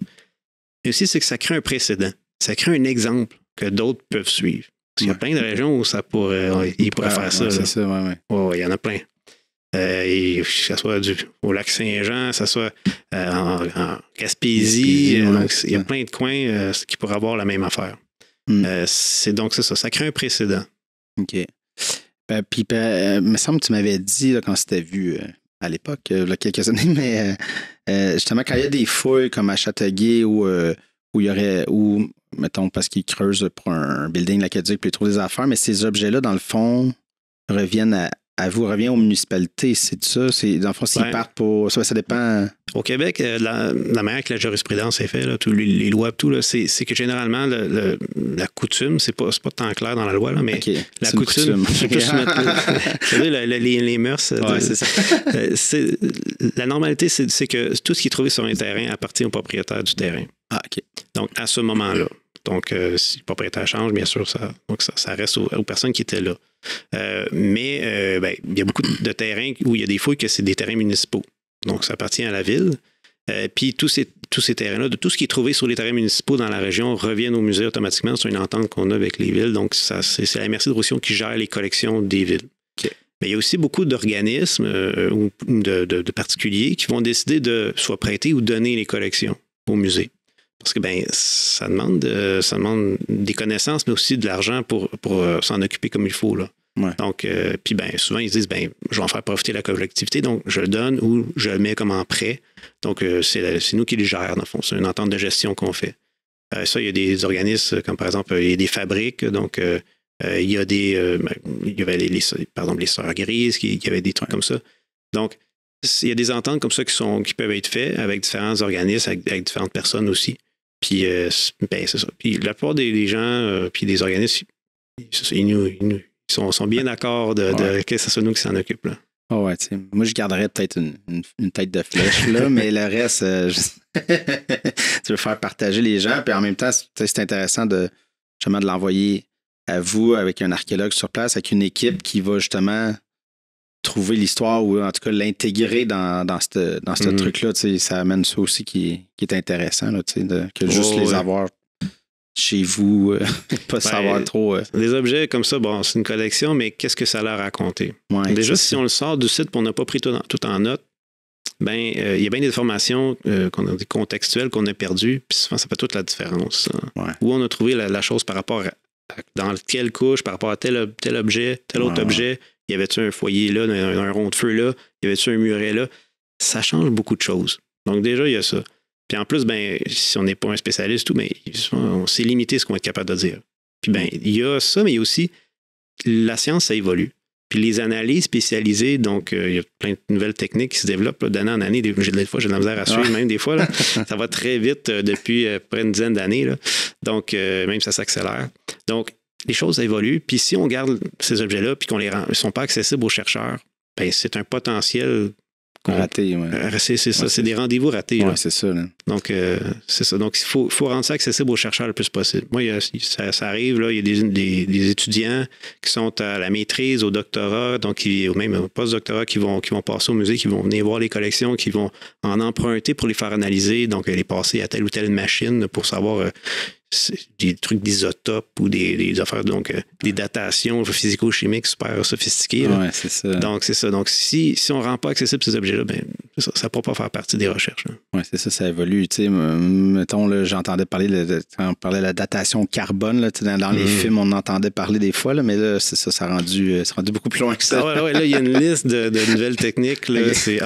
Et aussi, c'est que ça crée un précédent. Ça crée un exemple que d'autres peuvent suivre. Parce qu'il y a plein de régions où ils pourraient faire ça. C'est ça, il y en a plein. Que ce soit au lac Saint-Jean, que ce soit en Gaspésie, il y a plein de coins qui pourraient avoir la même affaire. C'est ça, ça crée un précédent. OK. Puis, il me semble que tu m'avais dit, là, quand c'était vu à l'époque, il y a quelques années, mais justement, quand il y a des fouilles comme à Châteauguay où il y aurait, mettons, parce qu'ils creusent pour un building l'aqueduc puis ils trouvent des affaires, mais ces objets-là, dans le fond, reviennent revient aux municipalités, c'est ça? Dans le fond, s'ils partent pour... Ça dépend... Au Québec, la manière que la jurisprudence est faite, là, les lois, tout, là, c'est que généralement, la coutume, c'est pas tant clair dans la loi, là, mais la coutume, c'est plus les mœurs. C'est ça. La normalité, c'est que tout ce qui est trouvé sur un terrain appartient au propriétaire du terrain. Ah, OK. Donc, à ce moment-là. Donc, si le propriétaire change, bien sûr, ça reste aux personnes qui étaient là. Mais il y a beaucoup de terrains où il y a des fouilles que c'est des terrains municipaux. Donc, ça appartient à la ville. Puis, tous ces terrains-là, de tout ce qui est trouvé sur les terrains municipaux dans la région, reviennent au musée automatiquement. C'est une entente qu'on a avec les villes. Donc, c'est la MRC de Roussillon qui gère les collections des villes. Okay. Mais il y a aussi beaucoup d'organismes ou de particuliers qui vont décider de soit prêter ou donner les collections au musée. Parce que ça demande des connaissances, mais aussi de l'argent pour s'en occuper comme il faut. Là. Ouais. Donc, puis souvent, ils disent, je vais en faire profiter la collectivité, donc je le donne ou je le mets comme en prêt. Donc, c'est nous qui le gère, dans le fond. C'est une entente de gestion qu'on fait. Ça, il y a des organismes comme par exemple, il y a des fabriques, donc il y a il y avait par exemple les Sœurs Grises qui avaient des trucs comme ça. Donc, il y a des ententes comme ça qui peuvent être faites avec différents organismes, avec différentes personnes aussi. Puis, c'est ça. Puis la plupart des gens, puis des organismes, ils sont bien d'accord que ce soit nous qui s'en occupent. Là. Oh ouais, moi, je garderais peut-être une tête de flèche, là, mais le reste, tu veux faire partager les gens, puis en même temps, c'est intéressant justement de l'envoyer à vous avec un archéologue sur place, avec une équipe qui va justement trouver l'histoire ou en tout cas l'intégrer dans ce truc-là. Ça amène ça aussi qui est intéressant, là, que juste les avoir chez vous, pas savoir trop. Des objets comme ça, bon, c'est une collection, mais qu'est-ce que ça a à raconter? Ouais, déjà, si on le sort du site et on n'a pas pris tout en note, ben il y a bien des informations contextuelles qu'on a perdues, puis souvent, ça fait toute la différence. Ouais. Où on a trouvé la chose par rapport à dans quelle couche, par rapport à tel objet, tel autre objet, y avait-tu un foyer là, un rond de feu là, y avait-tu un muret là? Ça change beaucoup de choses. Donc déjà, il y a ça. Puis en plus, ben, si on n'est pas un spécialiste, tout, ben, on s'est limité ce qu'on va être capable de dire. Puis ben, il y a ça, mais il y a aussi la science, ça évolue. Puis les analyses spécialisées, donc il y a plein de nouvelles techniques qui se développent d'année en année. Des fois, j'ai de la misère à suivre, même des fois. Là, ça va très vite depuis près d'une dizaine d'années. Là. Donc, même ça s'accélère. Donc, les choses évoluent. Puis si on garde ces objets-là puis qu'on ne sont pas accessibles aux chercheurs, ben, c'est un potentiel raté. Ouais. C'est ça, c'est des rendez-vous ratés. Oui, c'est ça. Là. Donc, c'est ça. Donc, il faut rendre ça accessible aux chercheurs le plus possible. Moi, ça arrive, là, il y a des étudiants qui sont à la maîtrise, au doctorat, donc ou même au post-doctorat, qui vont passer au musée, qui vont venir voir les collections, qui vont en emprunter pour les faire analyser, donc les passer à telle ou telle machine pour savoir des trucs d'isotopes ou des affaires, donc des datations physico-chimiques super sophistiquées. Oui, c'est ça. Donc, c'est ça. Donc, si on ne rend pas accessible ces objets-là, ben, ça ne pourra pas faire partie des recherches. Oui, c'est ça, ça évolue. Mettons, là, j'entendais parler quand on parlait de la datation carbone, là, dans les films, on entendait parler des fois, là, mais là, c'est ça, ça a rendu beaucoup plus loin que ça. Ah ouais, là, il y a une liste de nouvelles techniques. Là, c'est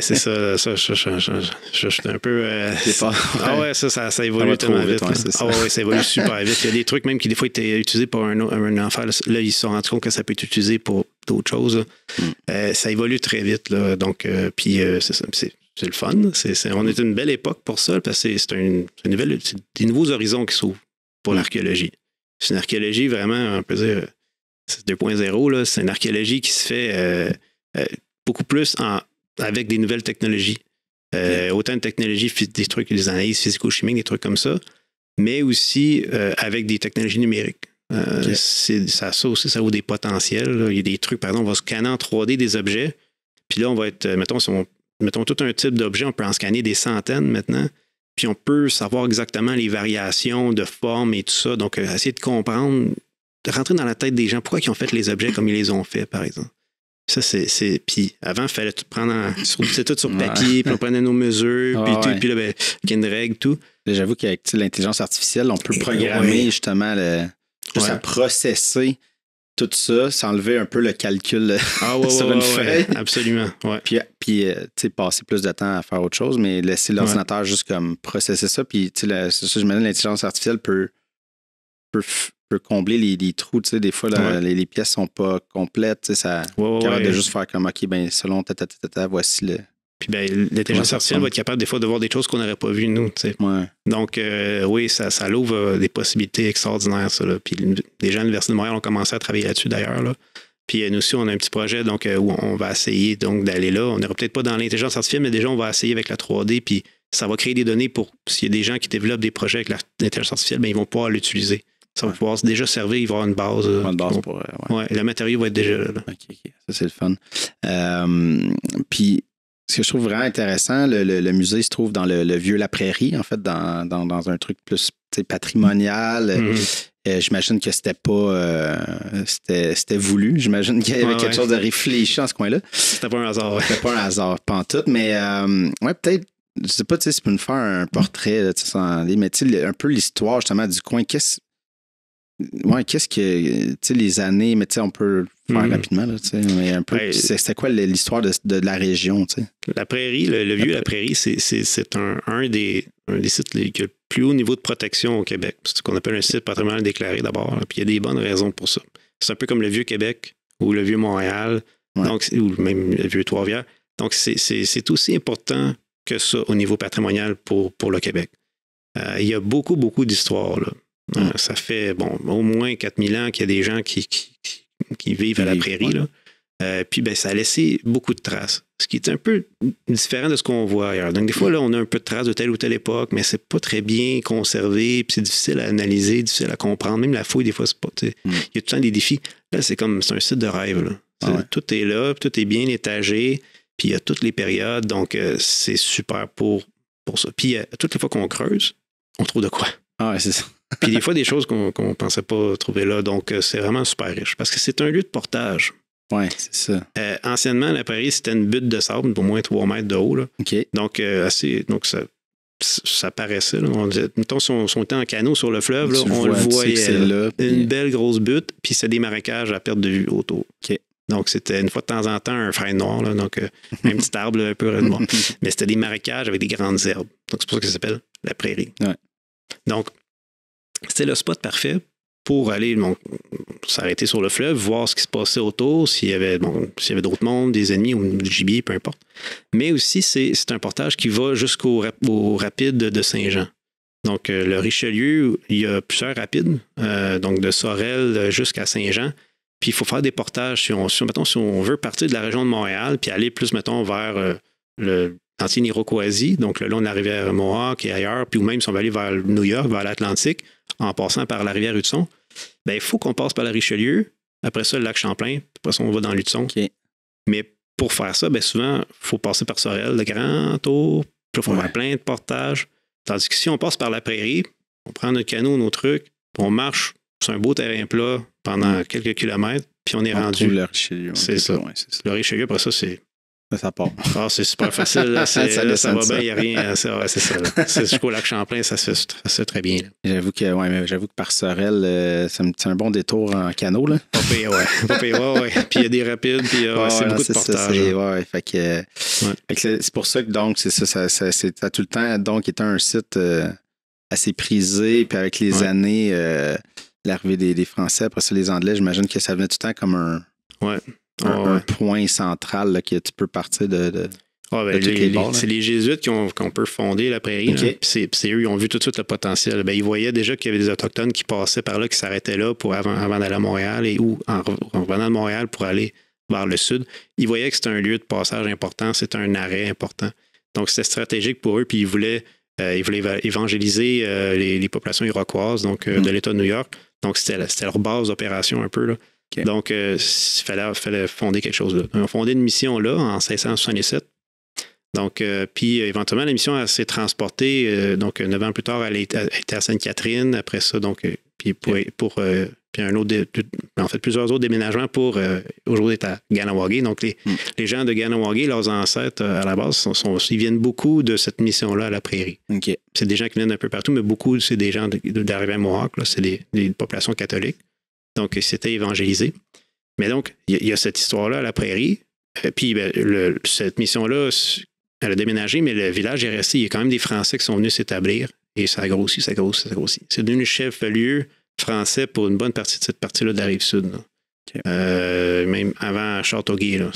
c'est ça. Je suis un peu... ça évolue tellement vite. Ça évolue super vite. Il y a des trucs même qui, des fois, étaient utilisés pour un enfant. Là, ils se sont rendus compte que ça peut être utilisé pour d'autres choses. Ça évolue très vite. Là. Donc, puis c'est ça. C'est le fun. On est une belle époque pour ça, parce que c'est des nouveaux horizons qui s'ouvrent pour l'archéologie. C'est une archéologie vraiment, on peut dire, c'est 2.0. Là. C'est une archéologie qui se fait beaucoup plus avec des nouvelles technologies. Autant de technologies, des trucs, des analyses physico-chimiques, des trucs comme ça, mais aussi avec des technologies numériques. Ça aussi, ça vaut des potentiels. Là. Il y a des trucs, par exemple, on va scanner en 3D des objets, puis là, on va être, mettons tout un type d'objet, on peut en scanner des centaines maintenant, puis on peut savoir exactement les variations de forme et tout ça. Donc, essayer de comprendre, de rentrer dans la tête des gens, pourquoi ils ont fait les objets comme ils les ont fait, par exemple. Ça, puis avant, il fallait tout prendre c'était tout sur papier, puis on prenait nos mesures, puis là, ben, il y a une règle, tout. J'avoue qu'avec l'intelligence artificielle, on peut programmer justement juste à processer tout ça, s'enlever un peu le calcul sur une feuille. Absolument. Ouais. Puis passer plus de temps à faire autre chose, mais laisser l'ordinateur juste comme processer ça. Puis c'est ça, j'imagine l'intelligence artificielle peut combler les trous. Des fois, les pièces sont pas complètes. Ça capable de juste faire comme OK, ben selon voici le. Puis ben, l'intelligence artificielle va être capable des fois de voir des choses qu'on n'aurait pas vues, nous. Ouais. Donc, oui, ça l'ouvre des possibilités extraordinaires, ça. Là. Puis les gens de l'Université de Montréal ont commencé à travailler là-dessus, d'ailleurs. Là. Puis nous aussi, on a un petit projet donc, où on va essayer donc, d'aller là. On n'ira peut-être pas dans l'intelligence artificielle, mais déjà, on va essayer avec la 3D. Puis ça va créer des données pour, s'il y a des gens qui développent des projets avec l'intelligence artificielle, ben, ils vont pouvoir l'utiliser. Ça va pouvoir déjà servir, il va y avoir une base. Le matériau va être déjà là. OK. Ça, c'est le fun. Puis, ce que je trouve vraiment intéressant, le musée se trouve dans le vieux La Prairie, en fait, dans un truc plus patrimonial. J'imagine que c'était pas... c'était voulu. J'imagine qu'il y avait quelque chose de réfléchi en ce coin-là. C'était pas un hasard. C'était pas un hasard, pantoute. Mais peut-être, je sais pas si tu peux nous faire un portrait, là, mais un peu l'histoire justement du coin. Qu'est-ce que, les années, mais on peut faire rapidement, là, tu sais, mais un peu, c'était quoi l'histoire de la région, tu sais? La prairie, le vieux La Prairie, c'est un des sites qui a le plus haut niveau de protection au Québec. C'est ce qu'on appelle un site patrimonial déclaré d'abord, là, puis il y a des bonnes raisons pour ça. C'est un peu comme le vieux Québec ou le vieux Montréal, donc, ou même le vieux Trois-Rivières. Donc, c'est aussi important que ça au niveau patrimonial pour le Québec. Il y a beaucoup, beaucoup d'histoires, là. Ça fait au moins 4000 ans qu'il y a des gens qui vivent à la prairie. Là. Puis ça a laissé beaucoup de traces, ce qui est un peu différent de ce qu'on voit ailleurs. Donc des fois, là, on a un peu de traces de telle ou telle époque, mais c'est pas très bien conservé, puis c'est difficile à analyser, difficile à comprendre. Même la fouille, des fois, c'est pas. Il y a tout le temps des défis. Là, c'est un site de rêve. Là. Tout est là, tout est bien étagé, puis il y a toutes les périodes, donc c'est super pour ça. Puis toutes les fois qu'on creuse, on trouve de quoi. Ah ouais, c'est ça. Puis des fois, des choses qu'on ne pensait pas trouver là. Donc, c'est vraiment super riche parce que c'est un lieu de portage. Oui, c'est ça. Anciennement, la prairie, c'était une butte de sable d'au moins 3 mètres de haut. Là. OK. Donc, ça paraissait. Là. Mettons, si on était en canot sur le fleuve, là, on le voyait. Là, une belle grosse butte, puis c'est des marécages à perte de vue autour. OK. Donc, c'était une fois de temps en temps un frêne noir, là, donc un petit arbre là, un peu noir. Mais c'était des marécages avec des grandes herbes. Donc, c'est pour ça que ça s'appelle la prairie. Ouais. Donc, c'était le spot parfait pour aller s'arrêter sur le fleuve, voir ce qui se passait autour, s'il y avait d'autres mondes, des ennemis ou du gibier, peu importe. Mais aussi, c'est un portage qui va jusqu'au rapide de Saint-Jean. Donc, le Richelieu, il y a plusieurs rapides, donc de Sorel jusqu'à Saint-Jean. Puis, il faut faire des portages si on veut partir de la région de Montréal puis aller plus, mettons, vers l'ancienne Iroquoisie, donc le long de la rivière Mohawk et ailleurs, puis ou même si on va aller vers New York, vers l'Atlantique, en passant par la rivière Hudson, il faut qu'on passe par la Richelieu, après ça, le lac Champlain, puis après ça, on va dans l'Hudson. Okay. Mais pour faire ça, souvent, il faut passer par Sorel, le grand tour, puis il faut faire plein de portages. Tandis que si on passe par la prairie, on prend notre canot, nos trucs, puis on marche sur un beau terrain plat pendant quelques kilomètres, puis on est rendu. Le Richelieu. C'est ça. Le Richelieu, après ça, c'est. Ça part. Ah, c'est super facile. Là, ça va bien, il n'y a rien. C'est ça. Là. C'est jusqu'au lac Champlain, ça se fait très bien. Là. J'avoue que par Sorel, c'est un bon détour en canot. Là. Pas pire, ouais. Puis il y a des rapides, puis c'est beaucoup de portage. C'est pour ça que donc, c'est ça a tout le temps donc été un site assez prisé, puis avec les années, l'arrivée des Français, après ça, les Anglais, j'imagine que ça venait tout le temps comme un point central là, que tu peux partir de c'est les Jésuites qui ont peu fondé la prairie. Okay. C'est eux, ils ont vu tout de suite le potentiel. Ils voyaient déjà qu'il y avait des Autochtones qui passaient par là, qui s'arrêtaient là avant d'aller à Montréal ou en revenant de Montréal pour aller vers le sud. Ils voyaient que c'était un lieu de passage important, c'était un arrêt important. Donc, c'était stratégique pour eux, puis ils voulaient évangéliser les populations iroquoises de l'État de New York. Donc, c'était leur base d'opération un peu, là. Okay. Donc, il fallait fonder quelque chose là. Ils ont fondé une mission là en 1677. Donc, puis éventuellement, la mission s'est transportée. Donc, 9 ans plus tard, elle était à Sainte-Catherine. Après ça, donc, puis puis un autre, en fait, plusieurs autres déménagements pour aujourd'hui être à Ganawagé. Donc, les gens de Ganawagé, leurs ancêtres à la base, ils viennent beaucoup de cette mission-là à la prairie. Okay. C'est des gens qui viennent un peu partout, mais beaucoup, c'est des gens d'arrivée à Mohawk. Là, c'est des populations catholiques. Donc, c'était évangélisé. Mais donc, il y a cette histoire-là à la prairie. Puis, cette mission-là, elle a déménagé, mais le village est resté. Il y a quand même des Français qui sont venus s'établir. Et ça a grossi. C'est devenu chef-lieu français pour une bonne partie de cette partie-là de la Rive-Sud. Okay. Même avant Châteauguay. Là.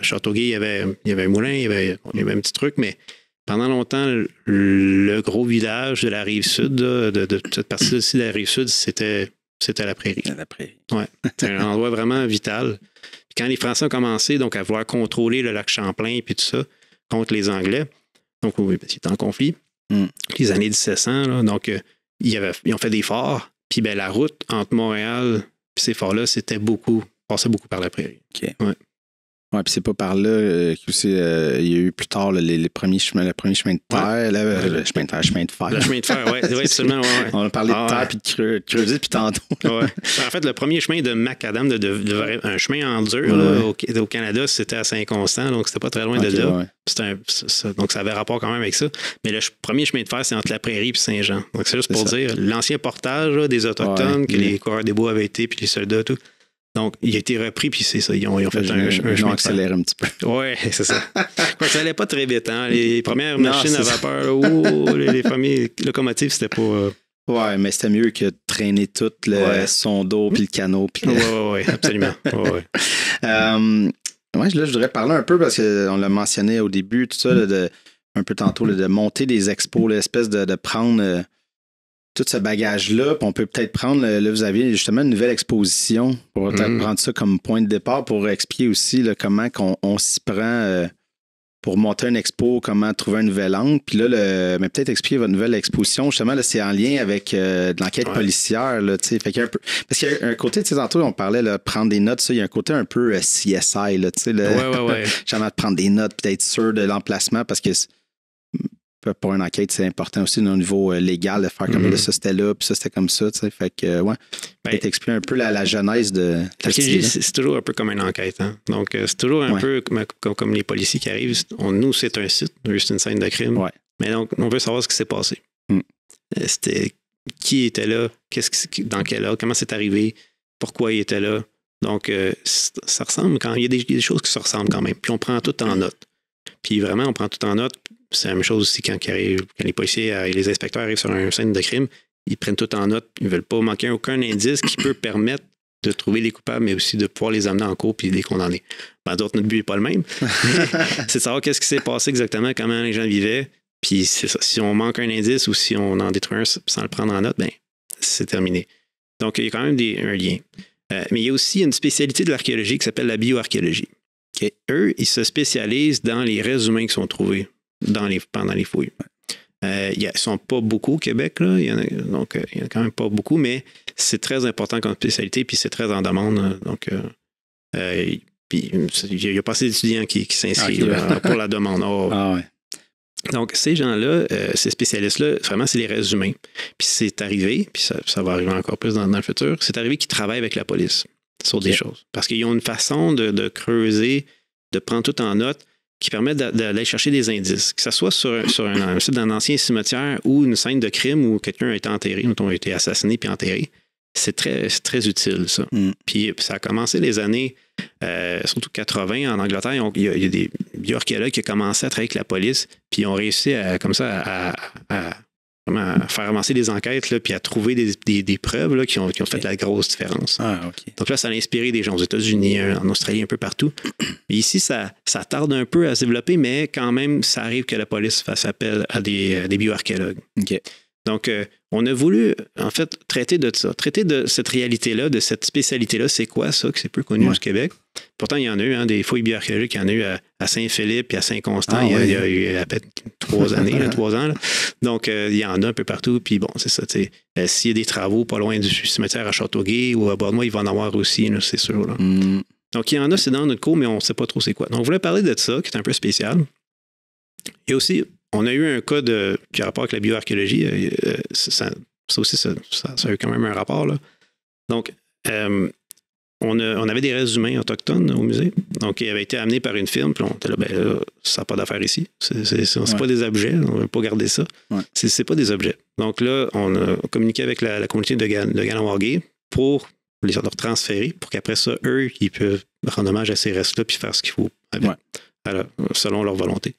Châteauguay, il y avait un moulin, il y avait un petit truc, mais pendant longtemps, le gros village de la Rive-Sud, de cette partie-ci de la Rive-Sud, c'était la prairie. La prairie. Ouais. C'était un endroit vraiment vital. Puis quand les Français ont commencé donc, à vouloir contrôler le lac Champlain et tout ça contre les Anglais, donc oui, parce qu'ils étaient en conflit, les années 1700, là, donc ils ont fait des forts, puis la route entre Montréal et ces forts-là, passait beaucoup par la prairie. OK. Ouais. Oui, puis c'est pas par là qu'il y a eu plus tard le premier chemin de terre, le chemin de fer. Le chemin de fer, oui, absolument. Ouais. On a parlé de terre puis de creuser depuis tantôt. Ouais. En fait, le premier chemin de macadam, un chemin en dur là, au Canada, c'était à Saint-Constant, donc c'était pas très loin de là. Ouais. Donc ça avait rapport quand même avec ça. Mais le premier chemin de fer, c'est entre la prairie et Saint-Jean. Donc c'est juste pour dire, l'ancien portage là, des Autochtones, que les coureurs des bois avaient été, puis les soldats, tout. Donc, il a été repris, puis c'est ça. Ils ont fait un chemin accéléré un petit peu. Oui, c'est ça. Ça allait pas très vite. Hein? Les premières machines à vapeur, les premiers locomotives, c'était pas... Ouais, mais c'était mieux que de traîner tout le son d'eau, puis le canot. Oui, absolument. Là, je voudrais parler un peu, parce qu'on l'a mentionné au début, tout ça, là, un peu tantôt, là, de monter des expos, l'espèce de prendre tout ce bagage-là, puis on peut peut-être prendre, là, vous avez justement une nouvelle exposition, pour peut-être prendre ça comme point de départ, pour expliquer aussi là, comment on s'y prend pour monter une expo, comment trouver un nouvel angle. Puis là, mais peut-être expliquer votre nouvelle exposition. Justement, là, c'est en lien avec de l'enquête policière. Là, fait qu'il y a un peu, parce qu'il y a un côté, tantôt, on parlait de prendre des notes, ça, il y a un côté un peu CSI. Là, jamais de prendre des notes puis d'être sûr de l'emplacement, parce que pour une enquête, c'est important aussi au niveau légal de faire comme là, ça c'était là, puis ça c'était comme ça. Fait que, peut-être expliquer un peu la genèse de c'est toujours un peu comme une enquête. Hein? Donc, c'est toujours un peu comme les policiers qui arrivent. Nous, c'est un site, juste une scène de crime. Ouais. Mais donc, on veut savoir ce qui s'est passé. C'était qui était là, dans quel ordre, comment c'est arrivé, pourquoi il était là. Donc, ça ressemble quand il y a des choses qui se ressemblent quand même. Puis on prend tout en note. Puis vraiment, on prend tout en note. C'est la même chose aussi quand les policiers et les inspecteurs arrivent sur une scène de crime. Ils prennent tout en note. Ils ne veulent pas manquer aucun indice qui peut permettre de trouver les coupables, mais aussi de pouvoir les amener en cours et les condamner. D'autres, notre but n'est pas le même. C'est de savoir qu'est-ce qui s'est passé exactement, comment les gens vivaient. Puis c'est ça. Si on manque un indice ou si on en détruit un sans le prendre en note, c'est terminé. Donc, il y a quand même un lien. Mais il y a aussi une spécialité de l'archéologie qui s'appelle la bioarchéologie. Eux, ils se spécialisent dans les restes humains qui sont trouvés pendant les fouilles. Ils ne sont pas beaucoup au Québec, là. Il y en a quand même pas beaucoup, mais c'est très important comme spécialité, puis c'est très en demande. Donc, puis il y a pas assez d'étudiants qui s'inscrivent pour la demande. Donc, ces gens-là, ces spécialistes-là, vraiment, c'est les restes humains. Puis c'est arrivé, puis ça va arriver encore plus dans le futur, c'est arrivé qu'ils travaillent avec la police sur des choses. Parce qu'ils ont une façon de creuser, de prendre tout en note, qui permet d'aller chercher des indices. Que ce soit sur un site d'un ancien cimetière ou une scène de crime où quelqu'un a été enterré, où on a été assassiné puis enterré, c'est très utile, ça. Puis ça a commencé les années, surtout 80 en Angleterre. Il y a des bioarchéologues qui ont commencé à travailler avec la police, puis ils ont réussi à faire avancer des enquêtes, là, puis à trouver des preuves là, qui ont fait la grosse différence. Donc là, ça a inspiré des gens aux États-Unis, en Australie, un peu partout. Et ici, ça tarde un peu à se développer, mais quand même, ça arrive que la police fasse appel à des bioarchéologues. Donc, on a voulu, en fait, traiter de cette réalité-là, de cette spécialité-là. C'est quoi ça, que c'est peu connu au Québec? Pourtant, il y en a eu des fouilles bioarchéologiques, il y en a eu à Saint-Philippe et à Saint-Constant. Il y a eu à peine 3 ans. Là. Donc, il y en a un peu partout. Puis bon, c'est ça. S'il y a des travaux pas loin du cimetière à Châteauguay ou à Bournois, il va en avoir aussi, là, c'est sûr. Là. Donc, il y en a, c'est dans notre cours, mais on ne sait pas trop c'est quoi. Donc, on voulait parler de ça, qui est un peu spécial. Et aussi, on a eu un cas qui a rapport avec la bioarchéologie. Ça aussi, ça a eu quand même un rapport. Là. Donc, on avait des restes humains autochtones au musée. Donc, ils avaient été amenés par une firme. Puis on était là, ça n'a pas d'affaire ici. C'est pas des objets. On ne veut pas garder ça. C'est pas des objets. Donc là, on a communiqué avec la communauté de Ganawagé pour les transférer, pour qu'après ça, eux, ils peuvent rendre hommage à ces restes-là puis faire ce qu'il faut avec, selon leur volonté.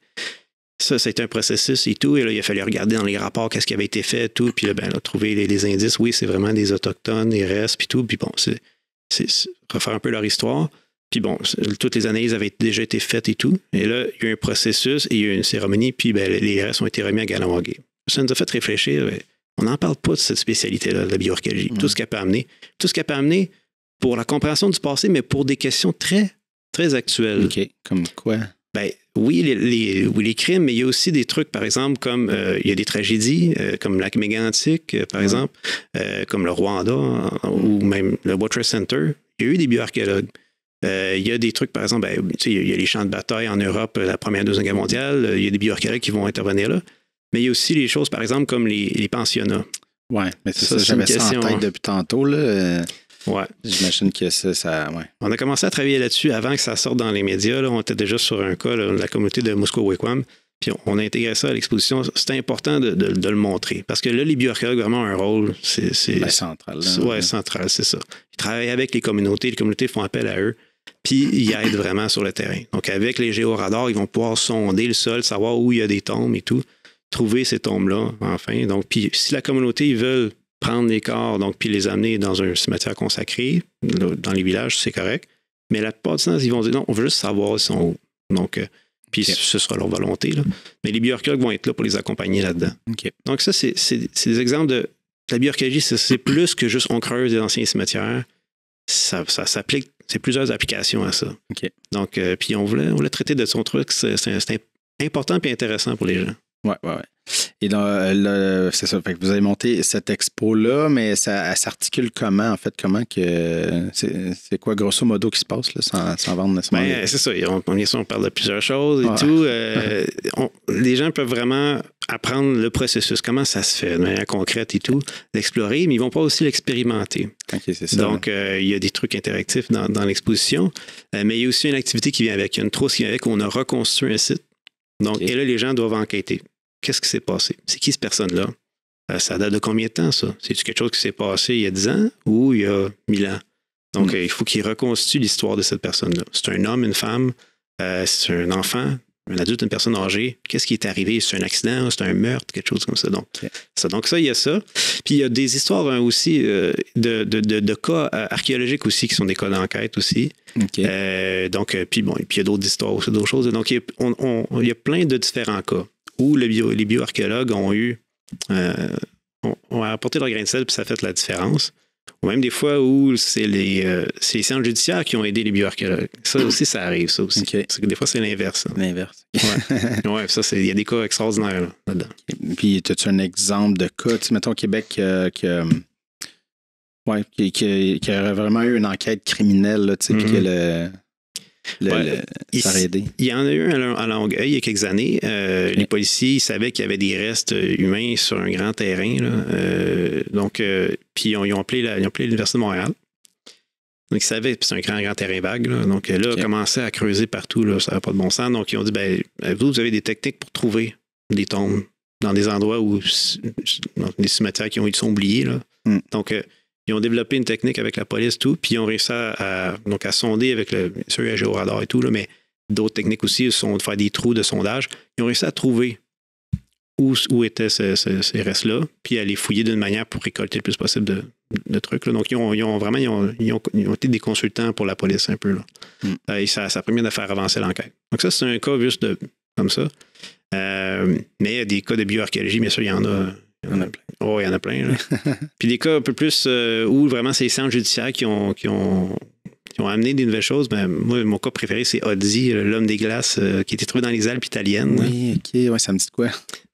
Ça a été un processus et tout. Et là, il a fallu regarder dans les rapports qu'est-ce qui avait été fait, tout. Puis là, trouver les indices. Oui, c'est vraiment des Autochtones, des restes, puis tout. Puis bon, c'est refaire un peu leur histoire. Puis bon, toutes les analyses avaient déjà été faites et tout. Et là, il y a eu un processus et il y a eu une cérémonie. Puis les restes ont été remis à Ganawagé. Ça nous a fait réfléchir. On n'en parle pas de cette spécialité-là, de la bioarchéologie. Tout ce qu'elle peut amener. Tout ce qu'elle peut amener pour la compréhension du passé, mais pour des questions très, très actuelles. OK. Comme quoi? Oui, les crimes, mais il y a aussi des trucs, par exemple, comme il y a des tragédies, comme lac Mégantic, par exemple, comme le Rwanda ou même le World Trade Center. Il y a eu des bioarchéologues. Il y a des trucs, par exemple, il y a les champs de bataille en Europe, la Première et Deuxième Guerre mondiale. Il y a des bioarchéologues qui vont intervenir là. Mais il y a aussi les choses, par exemple, comme les pensionnats. Oui, mais c'est ça, j'avais ça en tête depuis tantôt, là. J'imagine que ça. On a commencé à travailler là-dessus avant que ça sorte dans les médias. Là. On était déjà sur un cas, là, la communauté de Musqueam. Puis on a intégré ça à l'exposition. C'était important de le montrer. Parce que là, les bioarchéologues ont vraiment un rôle. C'est central. Oui, central, c'est ça. Ils travaillent avec les communautés font appel à eux. Puis ils aident vraiment sur le terrain. Donc avec les géoradars, ils vont pouvoir sonder le sol, savoir où il y a des tombes et tout, trouver ces tombes-là, enfin. Donc, puis si la communauté, ils veulent prendre les corps, donc puis les amener dans un cimetière consacré, dans les villages, c'est correct. Mais la plupart du temps, ils vont dire non, on veut juste savoir si sont où. Donc, puis ce sera leur volonté. Là. Mais les bioarchéologues vont être là pour les accompagner là-dedans. Okay. Donc, ça, c'est des exemples de la bioarchéologie, c'est plus que juste on creuse des anciens cimetières. Ça s'applique, c'est plusieurs applications à ça. Okay. Donc, puis on voulait traiter de son truc. C'est important et intéressant pour les gens. Ouais. Et c'est ça. Fait que vous avez monté cette expo-là, mais ça s'articule comment, en fait? Comment que. C'est quoi, grosso modo, qui se passe, là, sans vendre nécessairement? Ben, c'est ça. On parle de plusieurs choses et tout. Les gens peuvent vraiment apprendre le processus, comment ça se fait de manière concrète et tout, l'explorer, mais ils ne vont pas aussi l'expérimenter. OK, c'est ça. Donc, il y a des trucs interactifs dans l'exposition, mais il y a aussi une activité qui vient avec. Il y a une trousse qui vient avec où on a reconstruit un site. Donc, et là, les gens doivent enquêter. Qu'est-ce qui s'est passé? C'est qui cette personne-là? Ça date de combien de temps, ça? C'est-tu quelque chose qui s'est passé il y a 10 ans ou il y a 1000 ans? Donc, il faut qu'ils reconstituent l'histoire de cette personne-là. C'est un homme, une femme, c'est un enfant, un adulte, une personne âgée. Qu'est-ce qui est arrivé? C'est un accident? C'est un meurtre? Quelque chose comme ça. Donc, il y a ça. Puis, il y a des histoires aussi de cas archéologiques aussi qui sont des cas d'enquête aussi. Okay. Donc, puis il y a d'autres histoires aussi, d'autres choses. Donc, il y a plein de différents cas où les bioarchéologues ont apporté leur grain de sel puis ça a fait la différence. Ou même des fois où c'est les sciences judiciaires qui ont aidé les bioarchéologues. Ça aussi, ça arrive, ça aussi. Okay. Parce que des fois, c'est l'inverse. L'inverse. Ouais, ça, il y a des cas extraordinaires là-dedans. Puis, as-tu un exemple de cas, tu sais, mettons, au Québec, qui aurait vraiment eu une enquête criminelle, là, tu sais, puis que ça aurait aidé. Il y en a eu à Longueuil il y a quelques années. Les policiers, ils savaient qu'il y avait des restes humains sur un grand terrain. Là. Donc, puis ils ont appelé l'Université de Montréal. Donc, ils savaient, puis c'est un grand terrain vague. Là. Donc, là, ils ont commencé à creuser partout. Là, ça n'avait pas de bon sens. Donc, ils ont dit, vous avez des techniques pour trouver des tombes dans des endroits où des cimetières qui ont été oubliés. Là. Donc, ils ont développé une technique avec la police, tout, puis ils ont réussi à sonder avec bien sûr, le géoradar et tout, là, mais d'autres techniques aussi sont de faire des trous de sondage. Ils ont réussi à trouver où étaient ces restes-là, puis à les fouiller d'une manière pour récolter le plus possible de trucs. Là. Donc, ils ont été des consultants pour la police un peu. Là. Et ça a permis de faire avancer l'enquête. Donc, ça, c'est un cas juste comme ça. Mais il y a des cas de bioarchéologie, bien sûr, il y en a. Il y en a plein. Oh, il y en a plein. Là. Puis des cas un peu plus où vraiment c'est les sciences judiciaires qui ont amené des nouvelles choses. Ben, moi, mon cas préféré, c'est Oddi, l'homme des glaces, qui a été trouvé dans les Alpes italiennes. Oui, OK. Ouais, ça me dit quoi?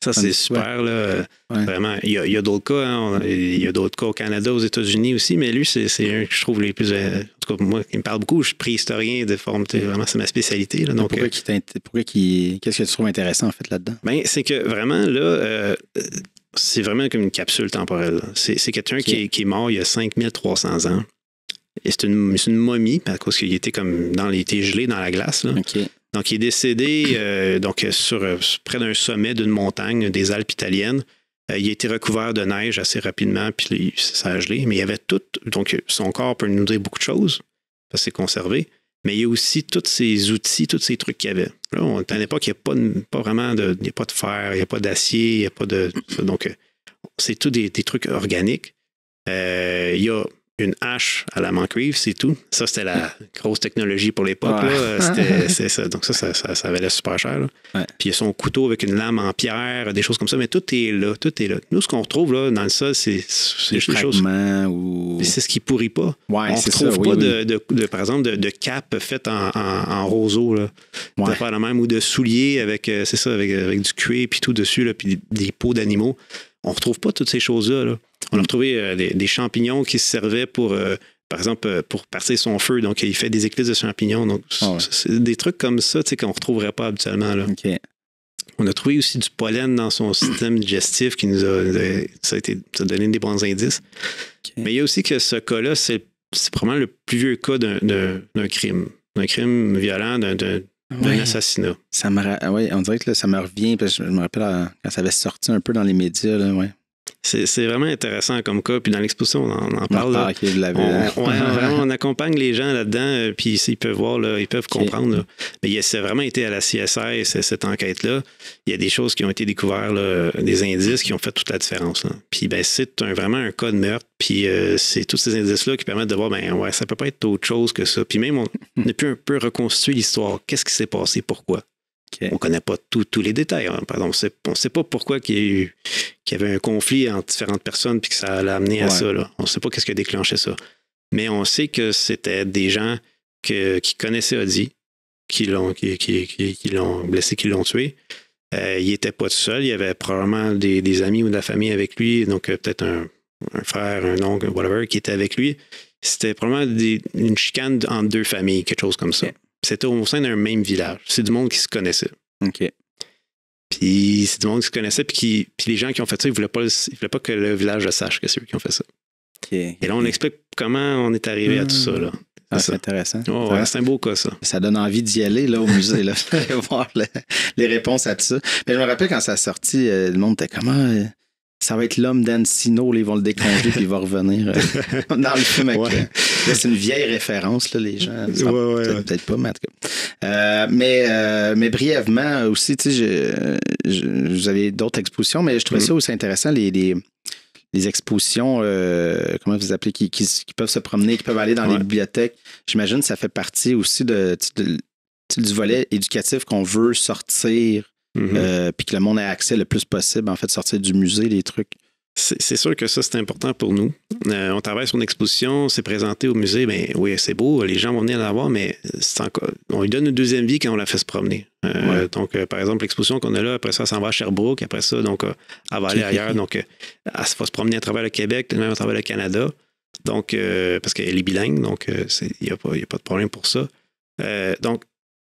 Ça, c'est super. Là. Ouais. Vraiment. Il y a d'autres cas. Hein. Il y a d'autres cas au Canada, aux États-Unis aussi, mais lui, c'est un que je trouve les plus... En tout cas, moi, il me parle beaucoup. Je suis préhistorien de forme. Vraiment, c'est ma spécialité. Là. Donc, qu'est-ce que tu trouves intéressant, en fait, là-dedans? Ben, c'est que vraiment, là... c'est vraiment comme une capsule temporelle. C'est quelqu'un qui est mort il y a 5300 ans. Et c'est une momie, parce qu'il était comme il était gelé dans la glace. Là. Okay. Donc, il est décédé sur près d'un sommet d'une montagne des Alpes italiennes. Il a été recouvert de neige assez rapidement, puis ça a gelé. Mais il y avait tout. Donc, son corps peut nous dire beaucoup de choses, parce que c'est conservé. Mais il y a aussi tous ces outils, tous ces trucs qu'il y avait. Là, à l'époque, il n'y a pas vraiment il n'y a pas de fer, il n'y a pas d'acier, il n'y a pas de... Donc, c'est tout des trucs organiques. Il y a une hache à la mancuivre, c'est tout. Ça, c'était la grosse technologie pour l'époque. C'est ça. Donc, ça valait super cher. Là. Ouais. Puis, il y a son couteau avec une lame en pierre, des choses comme ça. Mais tout est là. Nous, ce qu'on retrouve là, dans le sol, c'est des choses... Ou... C'est ce qui ne pourrit pas. Ouais, on ne retrouve pas, par exemple, de cape faite en roseau. Là. Ouais. Pas la même, ou de souliers avec du cuir puis tout dessus, là, puis des peaux d'animaux. On ne retrouve pas toutes ces choses-là. Là. On a retrouvé des champignons qui se servaient pour, par exemple, pour partir son feu. Donc, il fait des éclices de champignons. Donc, c'est des trucs comme ça qu'on ne retrouverait pas habituellement. Là. Okay. On a trouvé aussi du pollen dans son système digestif qui nous ça a donné des bons indices. Okay. Mais il y a aussi que ce cas-là, c'est probablement le plus vieux cas d'un crime. D'un crime violent, d'un assassinat. Oui, on dirait que là, ça me revient, parce que je me rappelle quand ça avait sorti un peu dans les médias, là, ouais. C'est vraiment intéressant comme cas. Puis dans l'exposition, on en parle. Là. Vraiment, on accompagne les gens là-dedans, puis ils peuvent voir, là, ils peuvent comprendre. Là. Mais ça a vraiment été à la CSI, cette enquête-là. Il y a des choses qui ont été découvertes, là, des indices qui ont fait toute la différence. Là. Puis c'est vraiment un cas de meurtre. Puis c'est tous ces indices-là qui permettent de voir, ça peut pas être autre chose que ça. Puis même, on a pu un peu reconstruire l'histoire. Qu'est-ce qui s'est passé? Pourquoi? Okay. On ne connaît pas tous les détails. Hein. Pardon, on ne sait pas pourquoi qu'il y avait un conflit entre différentes personnes puis que ça l'a amené à ça. Là. On ne sait pas qu'est-ce qui a déclenché ça. Mais on sait que c'était des gens qui connaissaient Audi, qui l'ont blessé, qui l'ont tué. Il n'était pas tout seul. Il y avait probablement des amis ou de la famille avec lui, donc peut-être un frère, un oncle, whatever, qui était avec lui. C'était probablement une chicane entre deux familles, quelque chose comme ça. Okay. C'était au sein d'un même village. C'est du monde qui se connaissait. OK. Puis c'est du monde qui se connaissait, puis les gens qui ont fait ça, ils voulaient pas que le village le sache que c'est eux qui ont fait ça. OK. Et là, on explique comment on est arrivé à tout ça. Là. C'est intéressant. Oh, ouais, c'est un beau cas, ça. Ça donne envie d'y aller là, au musée, là, voir les réponses à tout ça. Mais je me rappelle quand ça a sorti, le monde était comment... ça va être l'homme d'Encino, ils vont le décongeler puis il va revenir dans le film. C'est une vieille référence, là, les gens. Peut-être pas, mais en tout cas. Mais brièvement aussi, tu sais, vous avez d'autres expositions, mais je trouvais ça aussi intéressant, les expositions, comment vous appelez, qui peuvent se promener, qui peuvent aller dans les bibliothèques. J'imagine que ça fait partie aussi du volet éducatif qu'on veut sortir. Puis que le monde ait accès le plus possible, en fait, sortir du musée, les trucs. C'est sûr que ça, c'est important pour nous. On travaille sur une exposition, c'est présenté au musée, bien oui, c'est beau, les gens vont venir la voir, mais on lui donne une deuxième vie quand on la fait se promener. Donc, par exemple, l'exposition qu'on a là, après ça, ça s'en va à Sherbrooke, après ça, donc, elle va aller ailleurs. Donc, elle va se promener à travers le Québec, même à travers le Canada. Donc, parce qu'elle est bilingue, donc il n'y a pas de problème pour ça. Donc,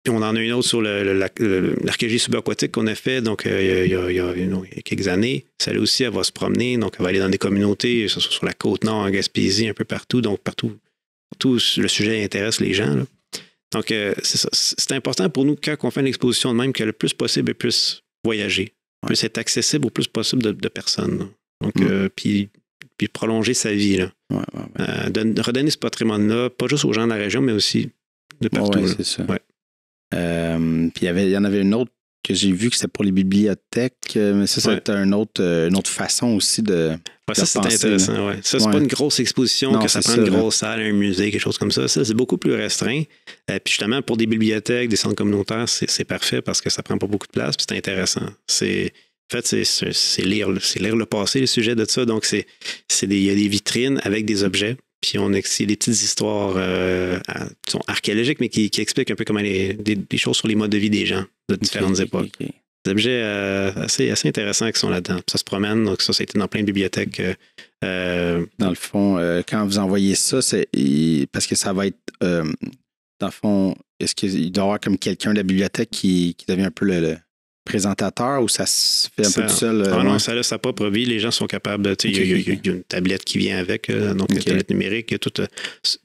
on en a une autre sur l'archéologie subaquatique qu'on a fait, donc il y a quelques années. Celle aussi, elle va se promener, donc elle va aller dans des communautés, que ce soit sur la Côte-Nord, en Gaspésie, un peu partout. Donc partout le sujet intéresse les gens. Là. Donc c'est ça. C'est important pour nous, quand on fait une exposition de même, que le plus possible, elle puisse voyager, puisse être accessible au plus possible de personnes. Là. Donc, puis prolonger sa vie. Là. Redonner ce patrimoine-là, pas juste aux gens de la région, mais aussi de partout. C'est ça. Puis il y en avait une autre que j'ai vue que c'était pour les bibliothèques, mais ça va être une autre façon aussi de. Ça, c'est intéressant. Ça, c'est pas une grosse exposition, que ça prend une grosse salle, un musée, quelque chose comme ça. Ça, c'est beaucoup plus restreint. Puis justement, pour des bibliothèques, des centres communautaires, c'est parfait parce que ça prend pas beaucoup de place, puis c'est intéressant. En fait, c'est lire le passé, le sujet de ça. Donc, il y a des vitrines avec des objets. Puis c'est des petites histoires qui sont archéologiques, mais qui expliquent un peu comment des choses sur les modes de vie des gens de différentes époques. Des objets assez intéressants qui sont là-dedans. Puis ça se promène, donc ça a été dans plein de bibliothèques. Dans le fond, quand vous envoyez ça, c'est parce que ça va être, dans le fond, est-ce qu'il doit y avoir comme quelqu'un de la bibliothèque qui devient un peu le présentateur ou ça se fait un peu tout seul? Non, ça a sa propre vie. Les gens sont capables. Il y a une tablette qui vient avec, donc une tablette numérique.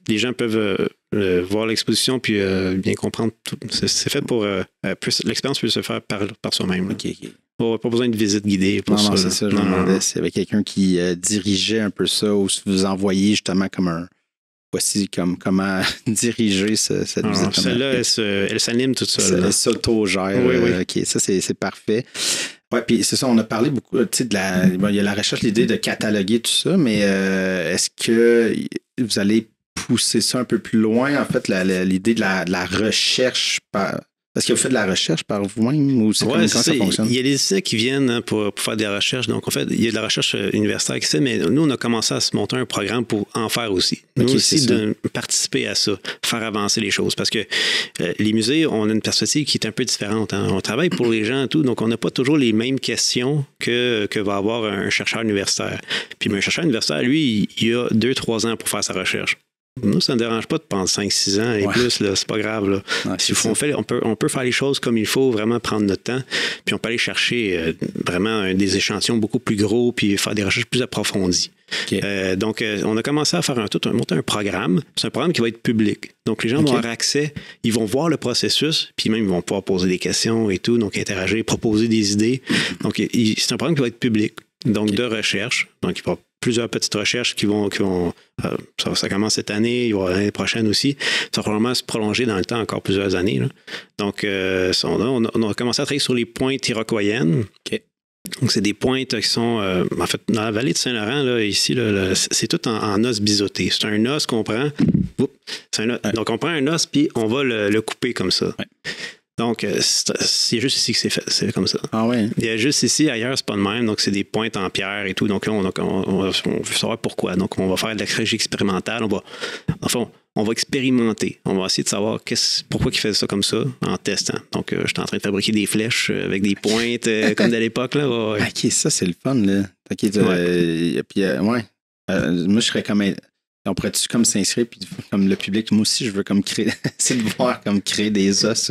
Les gens peuvent voir l'exposition puis bien comprendre tout. C'est fait pour... l'expérience peut se faire par soi-même. Pas besoin de visite guidée pour ça. Non, c'est ça. Je me demandais s'il y avait quelqu'un qui dirigeait un peu ça ou si vous envoyez justement comme un... Voici comment diriger cette visite. Celle-là, elle s'anime toute seule. Elle s'auto-gère. Oui. OK, ça, c'est parfait. Oui, puis c'est ça, on a parlé beaucoup, tu sais, il y a la recherche, l'idée de cataloguer tout ça, mais est-ce que vous allez pousser ça un peu plus loin, en fait, l'idée de la recherche Est-ce que vous faites de la recherche par vous-même ou comment ça fonctionne? Il y a des étudiants qui viennent pour faire des recherches. Donc, en fait, il y a de la recherche universitaire qui se fait, mais nous, on a commencé à se monter un programme pour en faire aussi. Nous aussi, de participer à ça, faire avancer les choses. Parce que les musées, on a une perspective qui est un peu différente. Hein. On travaille pour les gens et tout, donc on n'a pas toujours les mêmes questions que va avoir un chercheur universitaire. Puis un chercheur universitaire, lui, il a 2-3 ans pour faire sa recherche. nous, ça ne dérange pas de prendre 5-6 ans et plus, là, c'est pas grave. Là. On peut faire les choses comme il faut, vraiment prendre notre temps, puis on peut aller chercher vraiment des échantillons beaucoup plus gros, puis faire des recherches plus approfondies. Okay. Donc, on a commencé à faire monter un programme. C'est un programme qui va être public. Donc, les gens vont avoir accès, ils vont voir le processus, puis même ils vont pouvoir poser des questions et tout, donc interagir, proposer des idées. Donc, c'est un programme qui va être public, donc de recherche. Donc, il va y avoir plusieurs petites recherches qui vont ça commence cette année, il va y avoir l'année prochaine aussi. Ça va probablement se prolonger dans le temps encore plusieurs années. Là. Donc, on a commencé à travailler sur les pointes iroquoiennes. Okay. Donc, c'est des pointes qui sont, en fait, dans la vallée de Saint-Laurent, là, ici, là, c'est tout en os biseauté. C'est un os qu'on prend. Donc, on prend un os, puis on va le couper comme ça. Ouais. Donc, c'est juste ici que c'est fait. C'est comme ça. Ah ouais. Il y a juste ici, ailleurs, c'est pas de même. Donc, c'est des pointes en pierre et tout. Donc, là, on veut savoir pourquoi. Donc, on va faire de l'archéologie expérimentale. On va expérimenter. On va essayer de savoir pourquoi ils faisaient ça comme ça en testant. Donc, je suis en train de fabriquer des flèches avec des pointes comme de l'époque. Là. Ouais. OK, ça, c'est le fun. Là. Puis, moi, je serais comme... On pourrait-tu comme s'inscrire, puis comme le public, moi aussi, je veux comme essayer de voir comme créer des os.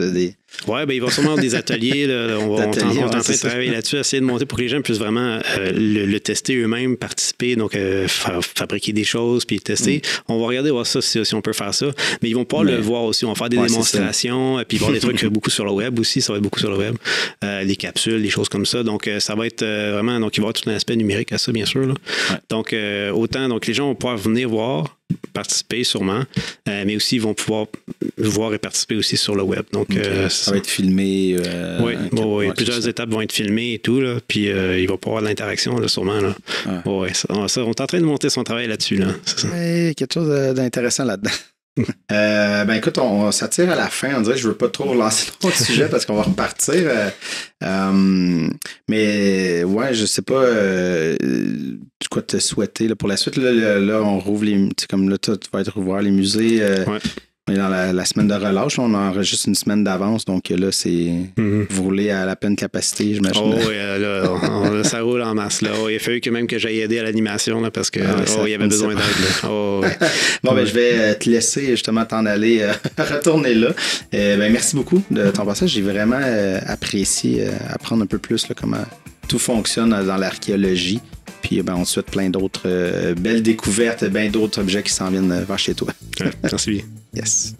Oui, il va sûrement avoir des ateliers. Là, on est en train de travailler là-dessus, essayer de monter pour que les gens puissent vraiment le tester eux-mêmes, participer, donc fabriquer des choses, puis tester. On va regarder voir ça si on peut faire ça. Mais ils vont pouvoir le voir aussi. On va faire des démonstrations, puis il va y avoir des trucs beaucoup sur le web aussi. Ça va être beaucoup sur le web. Des capsules, des choses comme ça. Donc, ça va être vraiment... Donc, il va y avoir tout un aspect numérique à ça, bien sûr. Là. Ouais. Donc, donc, les gens vont pouvoir venir voir, participer sûrement, mais aussi ils vont pouvoir voir et participer aussi sur le web. Donc, ça va être filmé. Oui, plusieurs étapes vont être filmées et tout, là, puis il va pouvoir avoir de l'interaction, là, sûrement. Là. On est en train de monter son travail là-dessus. Là, c'est ça. Quelque chose d'intéressant là-dedans. Écoute, ça tire à la fin. On dirait que je ne veux pas trop relancer notre sujet parce qu'on va repartir. Mais ouais, je sais pas quoi te souhaiter là, pour la suite. Là, on rouvre les. Comme là, tu vas être rouvert les musées. Dans la semaine de relâche, on enregistre une semaine d'avance, donc là, c'est vous roulez à la pleine capacité, j'imagine. Oh oui, là, ça roule en masse. Là. Il a fallu que même que j'aille aider à l'animation là, parce que il y avait besoin d'aide. Je vais te laisser justement t'en aller retourner là. Merci beaucoup de ton passage. J'ai vraiment apprécié apprendre un peu plus là, comment tout fonctionne dans l'archéologie. Puis on te souhaite plein d'autres belles découvertes, bien d'autres objets qui s'en viennent vers chez toi. Merci bien. Yes.